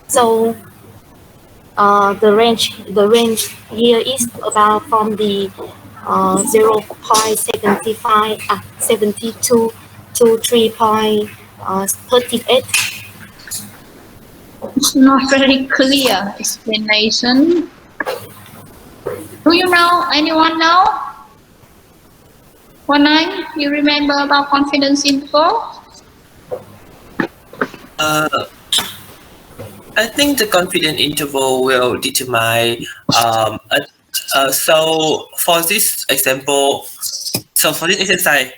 So the range here is about from the 0.72 to 3.38. It's not very clear explanation. Do you know? Anyone know? One you remember about confidence interval? I think the confidence interval will determine. So for this example, so for this exercise,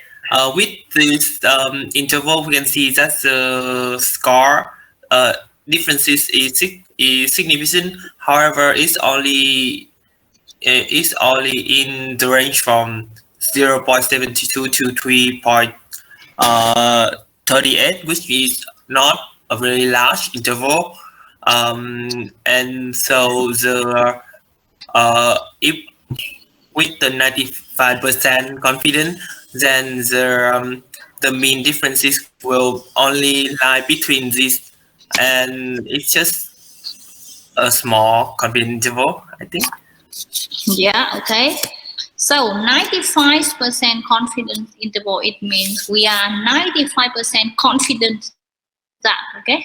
with this interval, we can see that the score differences is significant. However, it's only in the range from 0.72 to 3.38, which is not a very large interval. And so the if with the 95% confidence, then the mean differences will only lie between this, and it's just a small confidence interval, I think. Yeah, okay. So 95% confidence interval, it means we are 95% confident that, okay?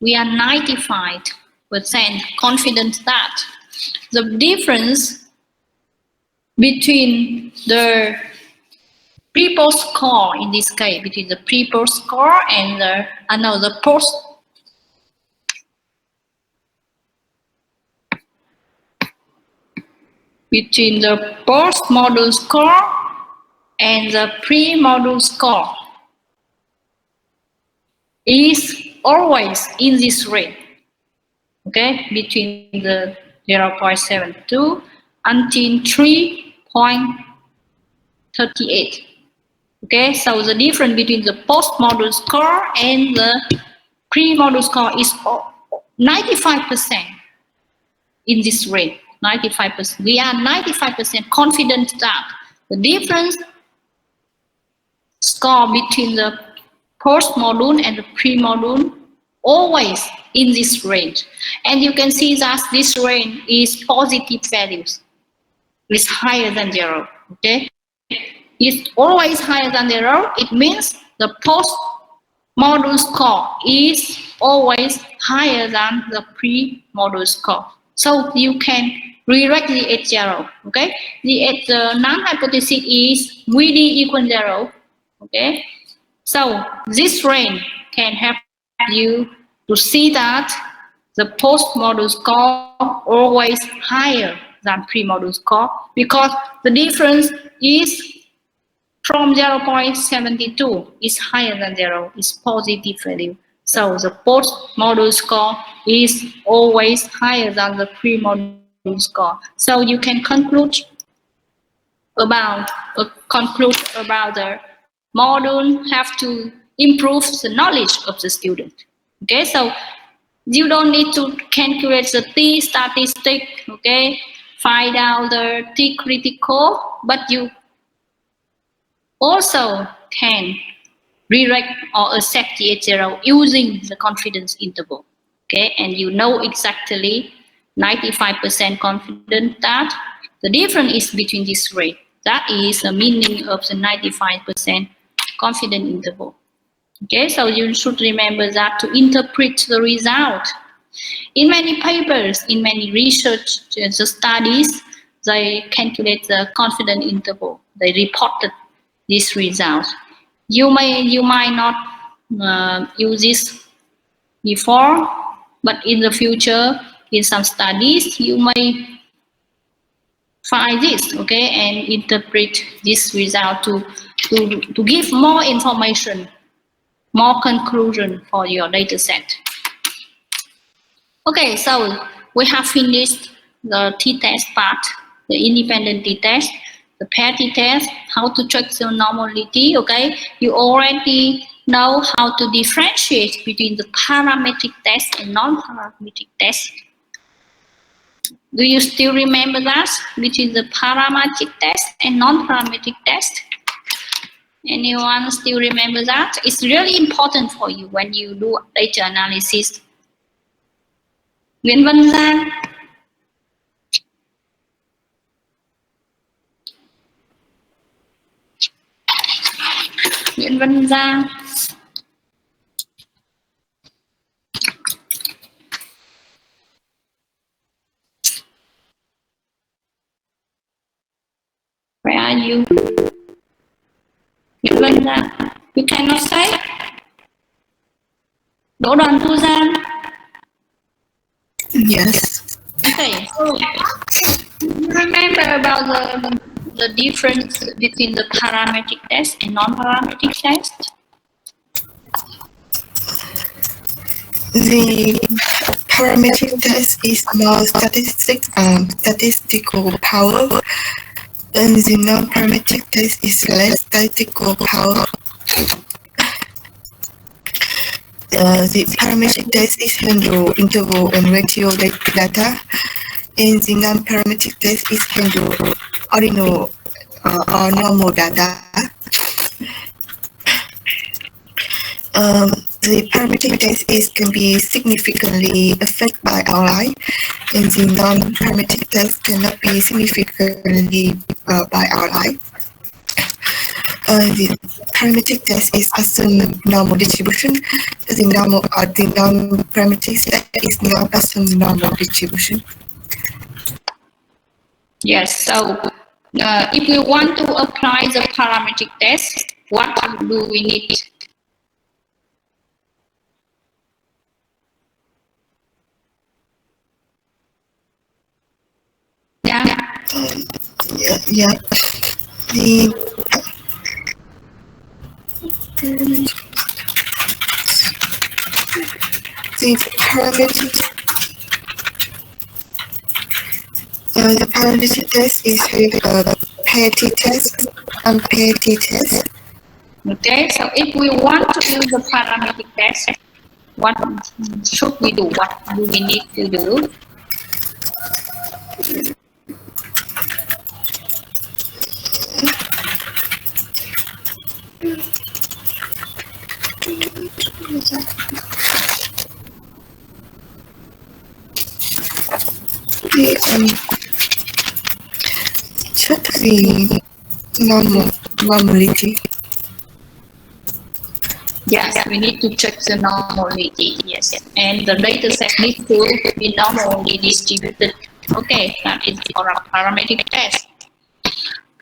We are 95% confident that the difference between the pre-post score, in this case, between the pre-post score and the post between the post-module score and the pre-module score is always in this range, okay, between the 0.72 until 3.38. Okay, so the difference between the post-module score and the pre-module score is 95% in this range. 95%. We are 95% confident that the difference score between the post-module and the pre-module always in this range. And you can see that this range is positive values. It's higher than 0. Okay? It's always higher than 0. It means the post-module score is always higher than the pre-module score. So you can rewrite the at 0. Okay? The null hypothesis is VD equal 0. Okay? So this range can help you to see that the post-module score always higher than pre-module score, because the difference is from 0.72 is higher than 0, is positive value. So the post-module score is always higher than the pre-module score. So you can conclude about the module have to improve the knowledge of the student. Okay, so you don't need to calculate the t statistic, okay, find out the t critical, but you also can reject or accept the H0 using the confidence interval. Okay, and you know exactly 95% confident that the difference is between this rate. That is the meaning of the 95% confident interval. Okay, so you should remember that to interpret the result. In many papers, in many research studies, they calculate the confidence interval. They reported this result. You might not use this before, but in the future, in some studies, you may find this, okay, and interpret this result to give more information, more conclusion for your data set. Okay, so we have finished the t-test part, the independent t-test, the pair t-test, how to check the normality. Okay, you already know how to differentiate between the parametric test and non-parametric test. Do you still remember that between the parametric test and non-parametric test? Anyone still remember that? It's really important for you when you do data analysis. Nguyễn Văn Giang. Nguyễn Văn Giang. Where are you? Nguyễn Văn Giang. You cannot say. Đỗ Đoàn Thu Giang. Yes. Okay, so remember about the difference between the parametric test and non-parametric test? The parametric test is more statistical power, and the non-parametric test is less statistical power. The parametric test is handle interval and ratio data, and the non-parametric test is handle ordinal or normal data. The parametric test can be significantly affected by outlier, and the non-parametric test cannot be significantly by outlier. The parametric test is assumed normal distribution. The non-parametric test is not assumed normal distribution. Yes. So, if we want to apply the parametric test, what do we need? Yeah. The parametric test is a pair t-test and pair t-test. Okay, so if we want to use the parametric test, what should we do? What do we need to do? Check the normality. Yes, we need to check the normality. Yes, and the data set needs to be normally distributed. Okay, that is for a parametric test.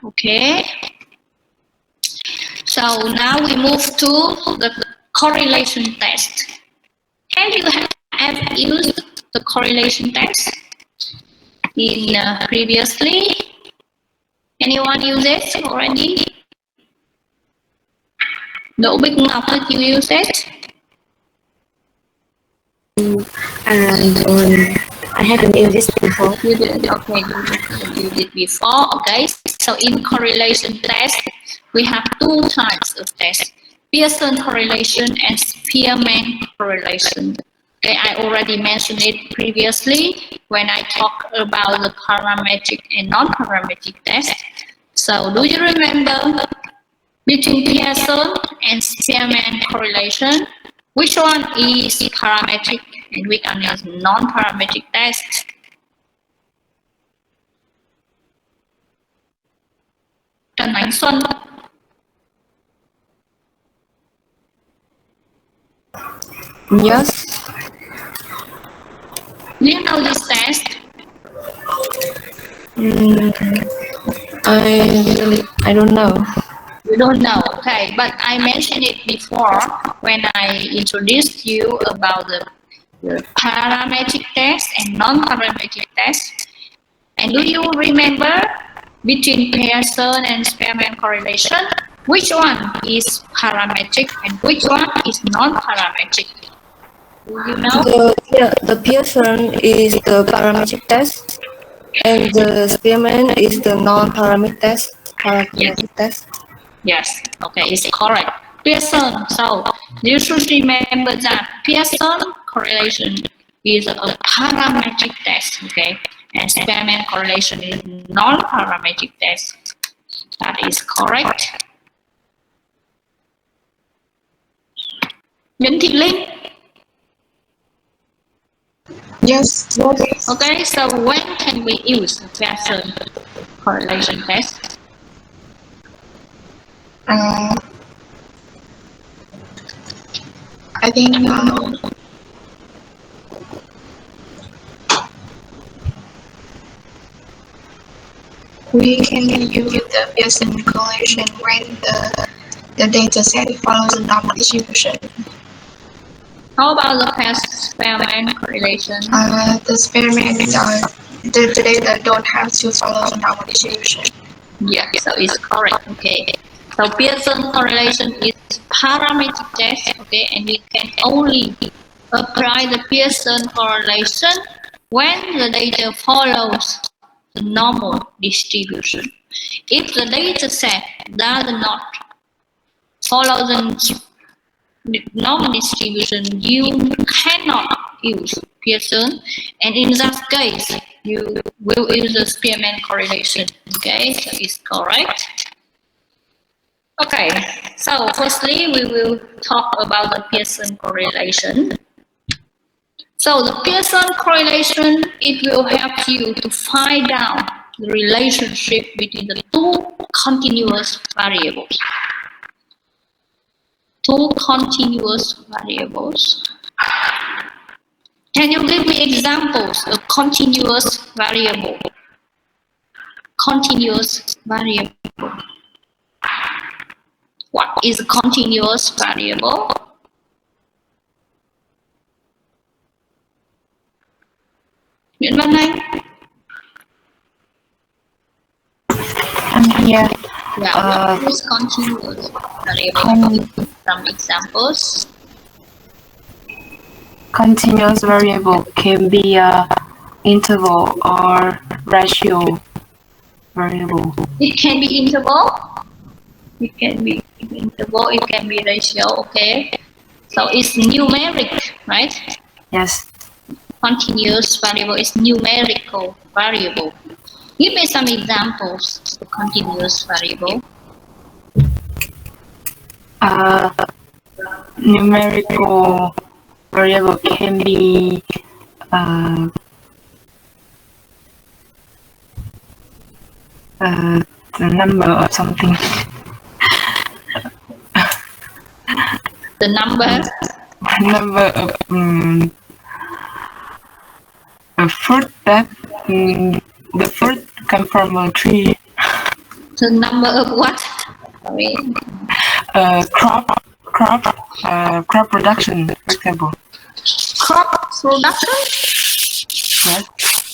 Okay. So now we move to the correlation test. Have you ever used the correlation test in previously? Anyone use it already? Đỗ Bích Ngọc, did you use it? I haven't used this before. You did, okay, you did before. Okay, so in correlation test, we have two types of tests: Pearson correlation and Spearman correlation. Okay, I already mentioned it previously when I talked about the parametric and non-parametric test. So, do you remember Between Pearson and Spearman correlation, which one is parametric and which one is non-parametric test? Trần Ánh Xuân. Yes. Do you know this test? I don't know. You don't know, okay, but I mentioned it before when I introduced you about the parametric test and non-parametric test. And do you remember between Pearson and Spearman correlation, which one is parametric and which one is non-parametric? Do you know? The Pearson is the parametric test, and the Spearman is the non-parametric test. Test. Yes, okay, it's correct. Pearson, so you should remember that Pearson correlation is a parametric test, okay, and Spearman correlation is non-parametric test. That is correct. Nguyễn Thị Linh. Yes. Okay, so when can we use Pearson correlation test? I think we can use the Pearson correlation when the data set follows a normal distribution. How about the Spearman correlation? The Spearman, the data don't have to follow a normal distribution. Yeah, so it's correct, okay. So Pearson correlation is parametric test, okay, and we can only apply the Pearson correlation when the data follows the normal distribution. If the data set does not follow the normal distribution, you cannot use Pearson, and in that case, you will use the Spearman correlation. Okay, so it's correct. Okay, so firstly, we will talk about the Pearson correlation. So the Pearson correlation, it will help you to find out the relationship between the two continuous variables. Two continuous variables. Can you give me examples of continuous variable? Continuous variable. What is a continuous variable? Nguyễn Văn Anh. I'm here. Yeah, what is continuous variable? Some examples. Continuous variable can be a interval or ratio variable. It can be interval. It can be interval. It can be ratio. Okay. So it's numeric, right? Yes. Continuous variable is numerical variable. Give me some examples of continuous variable. Numerical variable can be the number of something. The number of a fruit that the fruit come from a tree. The number of what? Sorry. Crop production, for example. Crop production? Yes.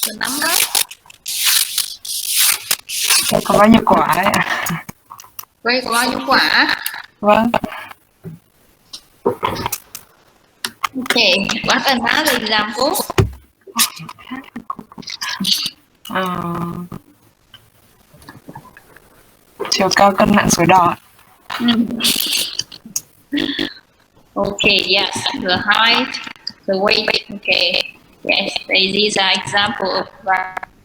The number? Có bao nhiêu quả ấy ạ? Vậy có bao nhiêu quả? Vâng. Okay, what another example? Chiều cao cân nặng sủi đỏ. Okay, yes, the height, the weight. Okay, yes, these are examples of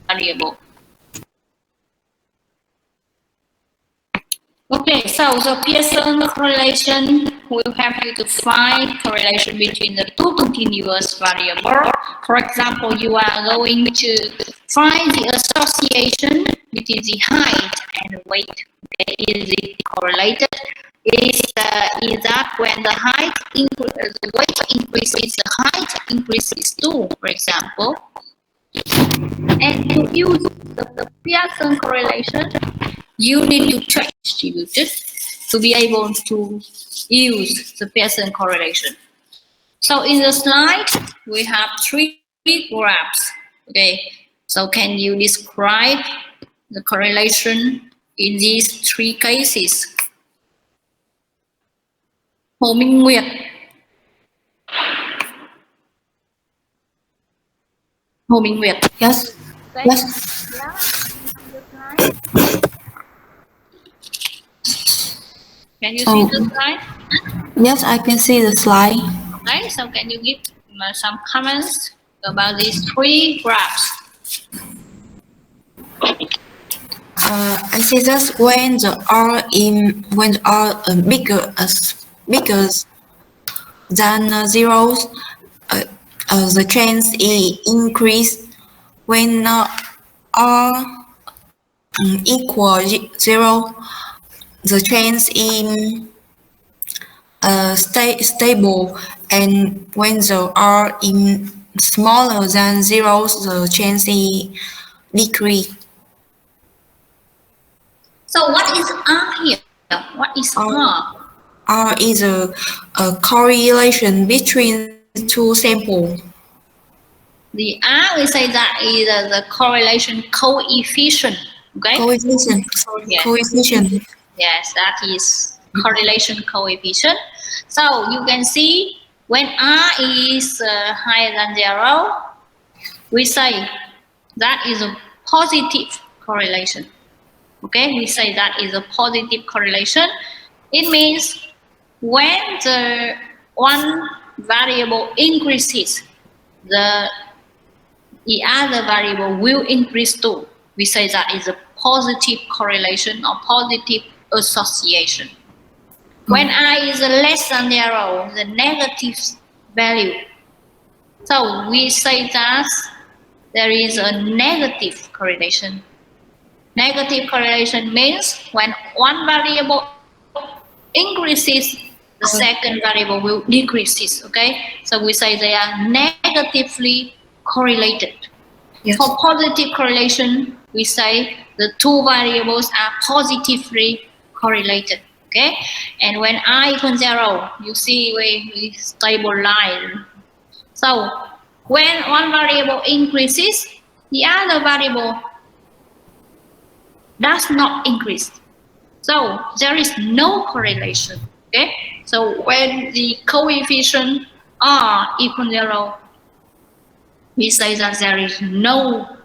variable. Okay, so the Pearson correlation will help you to find correlation between the two continuous variables. For example, you are going to find the association between the height and weight. Okay, is it correlated? Is that when the the weight increases, the height increases too, for example. And to use the Pearson correlation, you need to check distributed to be able to use the Pearson correlation. So in the slide, we have 3 graphs. Okay, so can you describe the correlation in these 3 cases? Hồ Minh Nguyệt. Hồ Minh Nguyệt. Yes. Okay. Yes. Can you see the slide? Yes, I can see the slide. Okay, so can you give some comments about these 3 graphs? I see that when the R bigger than zeros, the chance is increased. When R equal 0, the chance is stable, and when the R is smaller than 0, the chance is decrease. So what is R here? What is R? R is a correlation between 2 samples. The R, we say that is the correlation coefficient. Okay? Coefficient. Yes. Coefficient. Yes, that is correlation coefficient. So you can see when R is higher than 0, we say that is a positive correlation. Okay, we say that is a positive correlation. It means when the one variable increases, the other variable will increase too. We say that is a positive correlation or positive association. When I is less than 0, the negative value. So we say that there is a negative correlation. Negative correlation means when one variable increases, the second variable will decreases. Okay, so we say they are negatively correlated. Yes. For positive correlation, we say the 2 variables are positively correlated. Okay, and when I equals 0, you see we stable line. So when one variable increases, the other variable does not increase. So there is no correlation. Okay, so when the coefficient R equals 0, we say that there is no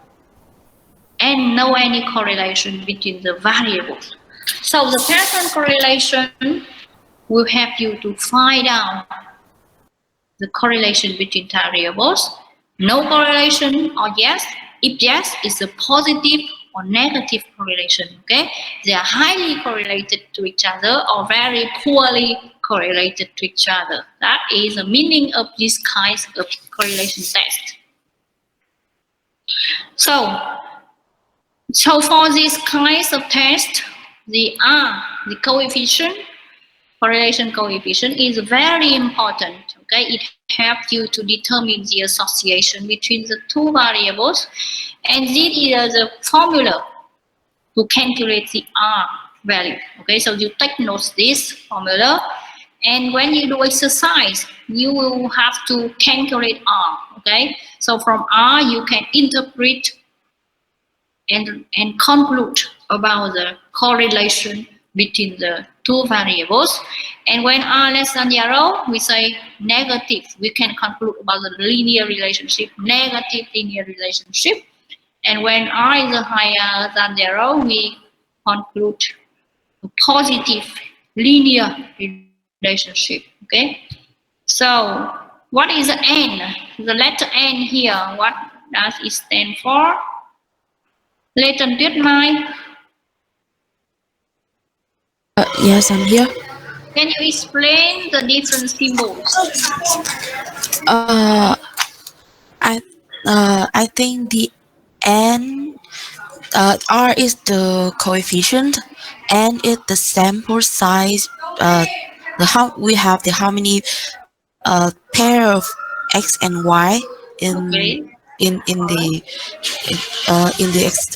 any correlation between the variables. So the Pearson correlation will help you to find out the correlation between variables. No correlation or yes. If yes, it's a positive or negative correlation. Okay, they are highly correlated to each other or very poorly correlated to each other. That is the meaning of these kinds of correlation tests. So for these kinds of tests, the R, the coefficient, correlation coefficient is very important. Okay, it helps you to determine the association between the 2 variables, and this is the formula to calculate the R value. Okay, so you take notes this formula, and when you do exercise, you will have to calculate R. Okay, so from R you can interpret and conclude about the correlation between the 2 variables. And when R less than 0, we say negative. We can conclude about the linear relationship, negative linear relationship. And when R is higher than 0, we conclude a positive linear relationship. Okay. So what is the N? The letter N here, what does it stand for? Lê Trần Tuyết Mai. Yes, I'm here. Can you explain the different symbols? I think the n r is the coefficient, n is the sample size. We have the how many pair of x and y Okay. in the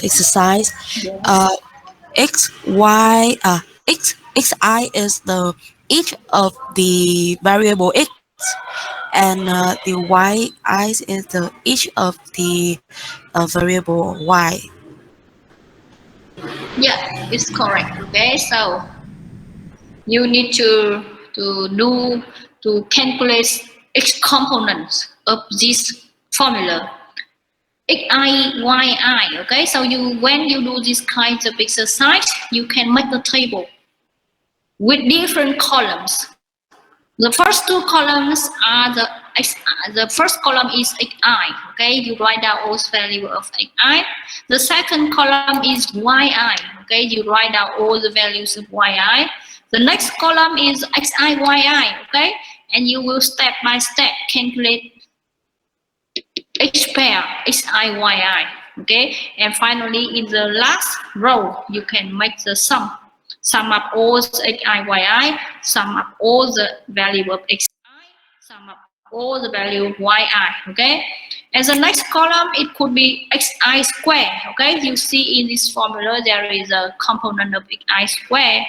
exercise. X y xi is the each of the variable x, and the y is the each of the variable y. Yeah, it's correct. Okay, so you need to calculate x components of this formula. Xi, yi. Okay, so when you do this kind of exercise, you can make a table with different columns. The first two columns are the first column is xi. Okay, you write down all value of xi. The second column is yi. Okay, you write down all the values of yi. The next column is xi, yi. Okay, and you will step by step calculate each pair xi, yi. Okay, and finally in the last row you can make the sum up all the xi, yi, sum up all the value of xi, sum up all the value of yi. Okay, as the next column it could be xi square. Okay, you see in this formula there is a component of xi square,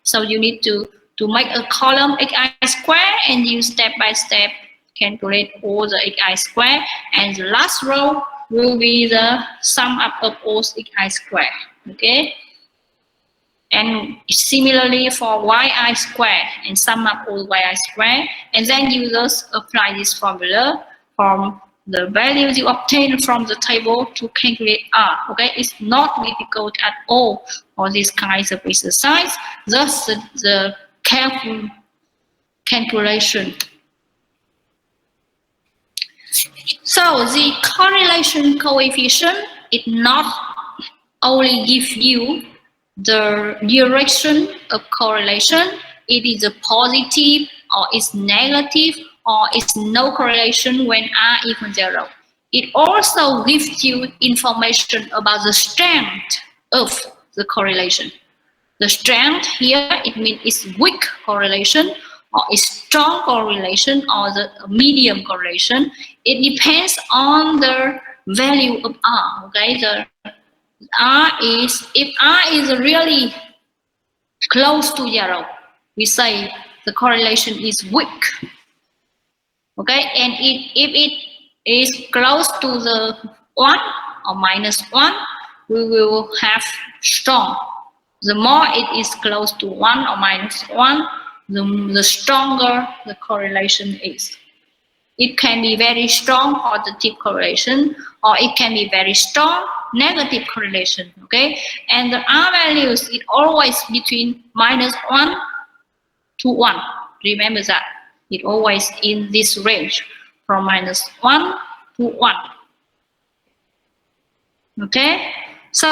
so you need to make a column xi square, and you step by step calculate all the xi square, and the last row will be the sum up of all xi square. Okay, and similarly for yi square, and sum up all yi square, and then you just apply this formula from the values you obtain from the table to calculate r. Okay, it's not difficult at all for these kinds of exercise, just the careful calculation. So the correlation coefficient, it not only gives you the direction of correlation, it is a positive or it's negative or it's no correlation when r equals 0. It also gives you information about the strength of the correlation. The strength here, it means it's weak correlation, or it's strong correlation, or the medium correlation. It depends on the value of r. Okay, if r is really close to 0, we say the correlation is weak. Okay, and if it is close to the 1 or -1, we will have strong. The more it is close to 1 or -1, the stronger the correlation is. It can be very strong positive correlation, or it can be very strong negative correlation. Okay, and the r values is always between -1 to 1. Remember that it always in this range from -1 to 1. Okay, so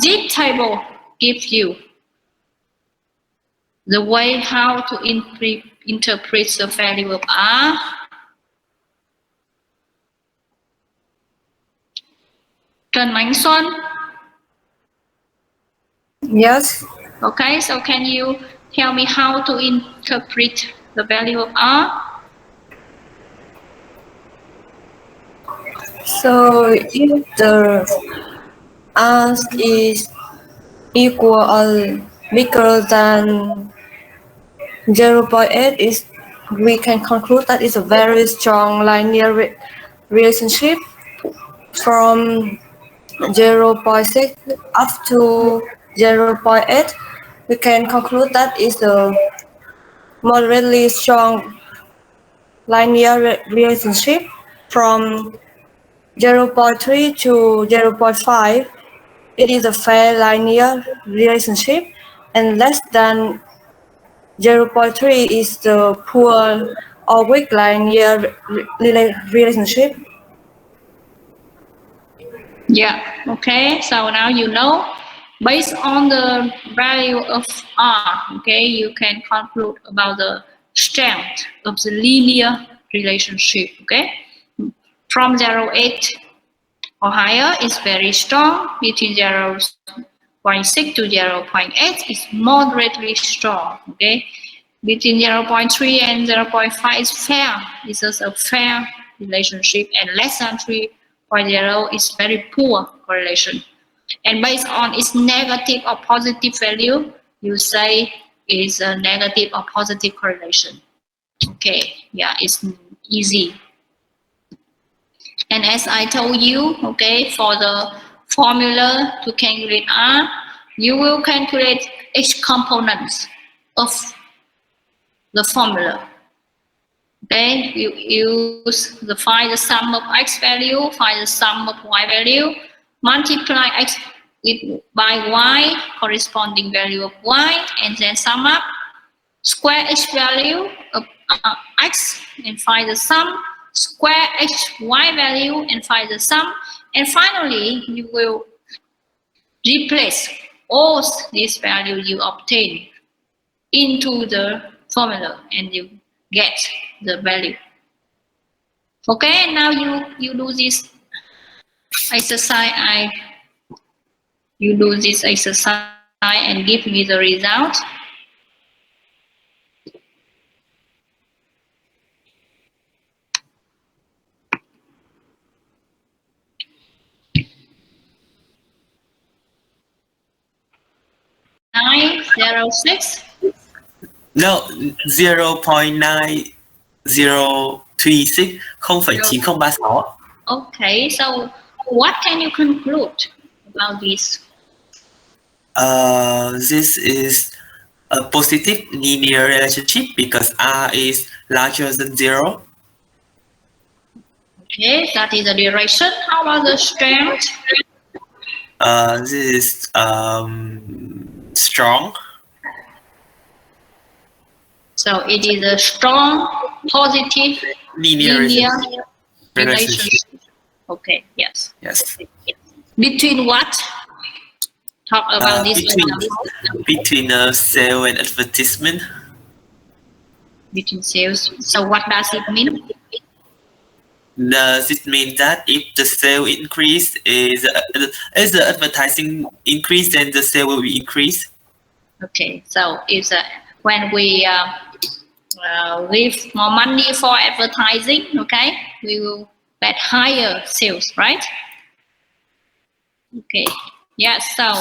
this table gives you the way how to interpret the value of r. Trần Mạnh Xuân? Yes. Okay, so can you tell me how to interpret the value of r? So if the r is equal or bigger than 0.8, we can conclude that it's a very strong linear relationship. From 0.6 up to 0.8, we can conclude that it's a moderately strong linear relationship. From 0.3 to 0.5, it is a fair linear relationship, and less than 0.3 is the poor or weak linear relationship. Yeah, okay, so now you know Based on the value of R, okay, you can conclude about the strength of the linear relationship, okay? From 0.8 or higher is very strong, between 0.6 to 0.8 is moderately strong, okay? Between 0.3 and 0.5 is fair, this is a fair relationship, and less than 3.0 is very poor correlation. And based on its negative or positive value, you say is a negative or positive correlation. Okay, yeah, it's easy. And as I told you, okay, for the formula to calculate R, you will calculate each component of the formula. Okay, you use find the sum of x value, find the sum of y value, multiply x by y, corresponding value of y, and then sum up, square each value of x and find the sum, square each y value and find the sum, and finally you will replace all these values you obtain into the formula and you get the value. Okay, now you do this exercise. You do this exercise and give me the result. No, 0.9036, 0.9036. Okay, so what can you conclude about this? This is a positive linear relationship because R is larger than 0. Okay, that is the duration. How about the strength? This is strong. So it is a strong, positive, linear relationship. Okay, yes. Yes. Between what? Talk about this. Between sale and advertisement. Between sales. So what does it mean? Does it mean that if the sale increase is the advertising increase, then the sale will be increased? Okay, so it's when we give more money for advertising, okay, we will get higher sales, right? Okay, yes, so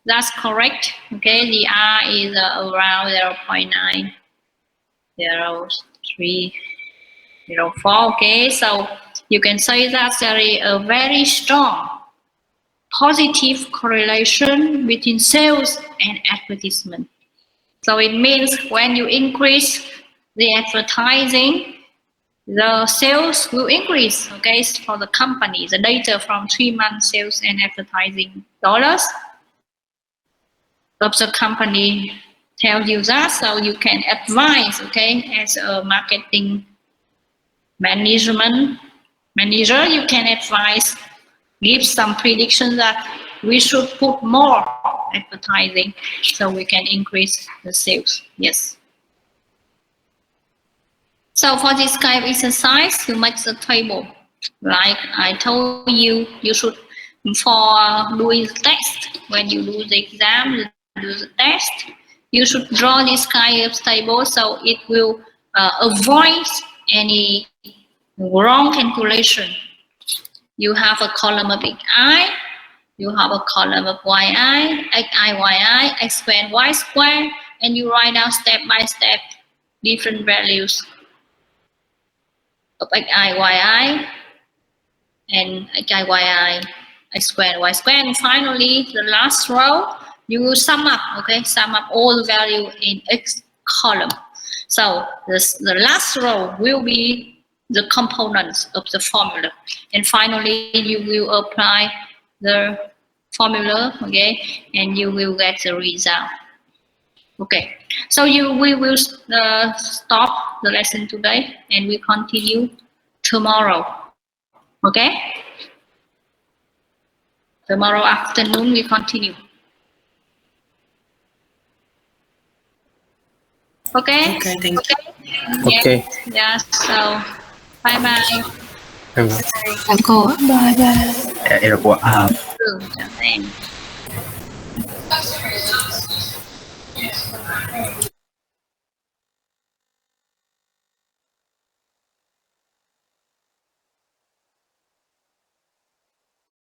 that's correct. Okay, the R is around 0.90304. Okay, so you can say that there is a very strong positive correlation between sales and advertisement. So it means when you increase the advertising, the sales will increase, okay, for the company. The data from 3 months sales and advertising dollars of the company tell you that, so you can advise, okay, as a marketing manager, you can advise, give some prediction that we should put more advertising so we can increase the sales. Yes. So for this kind of exercise, you make the table. Like I told you, you should, for doing the test, when you do the exam, you do the test, you should draw this kind of table so it will avoid any wrong calculation. You have a column of xi, you have a column of yi, xi, yi, x squared, y squared, and you write down step by step different values of xi, yi, and xi, yi, x squared, y squared, and finally the last row you will sum up, okay, sum up all the value in x column. So the last row will be the components of the formula, and finally you will apply the formula, okay, and you will get the result. Okay, so we will stop the lesson today and we continue tomorrow. Okay, tomorrow afternoon we continue. Okay. Okay, thank you. Okay. Yes. So bye bye. Chào cô ạ. Bye bye. Em là cô ạ. Chào em.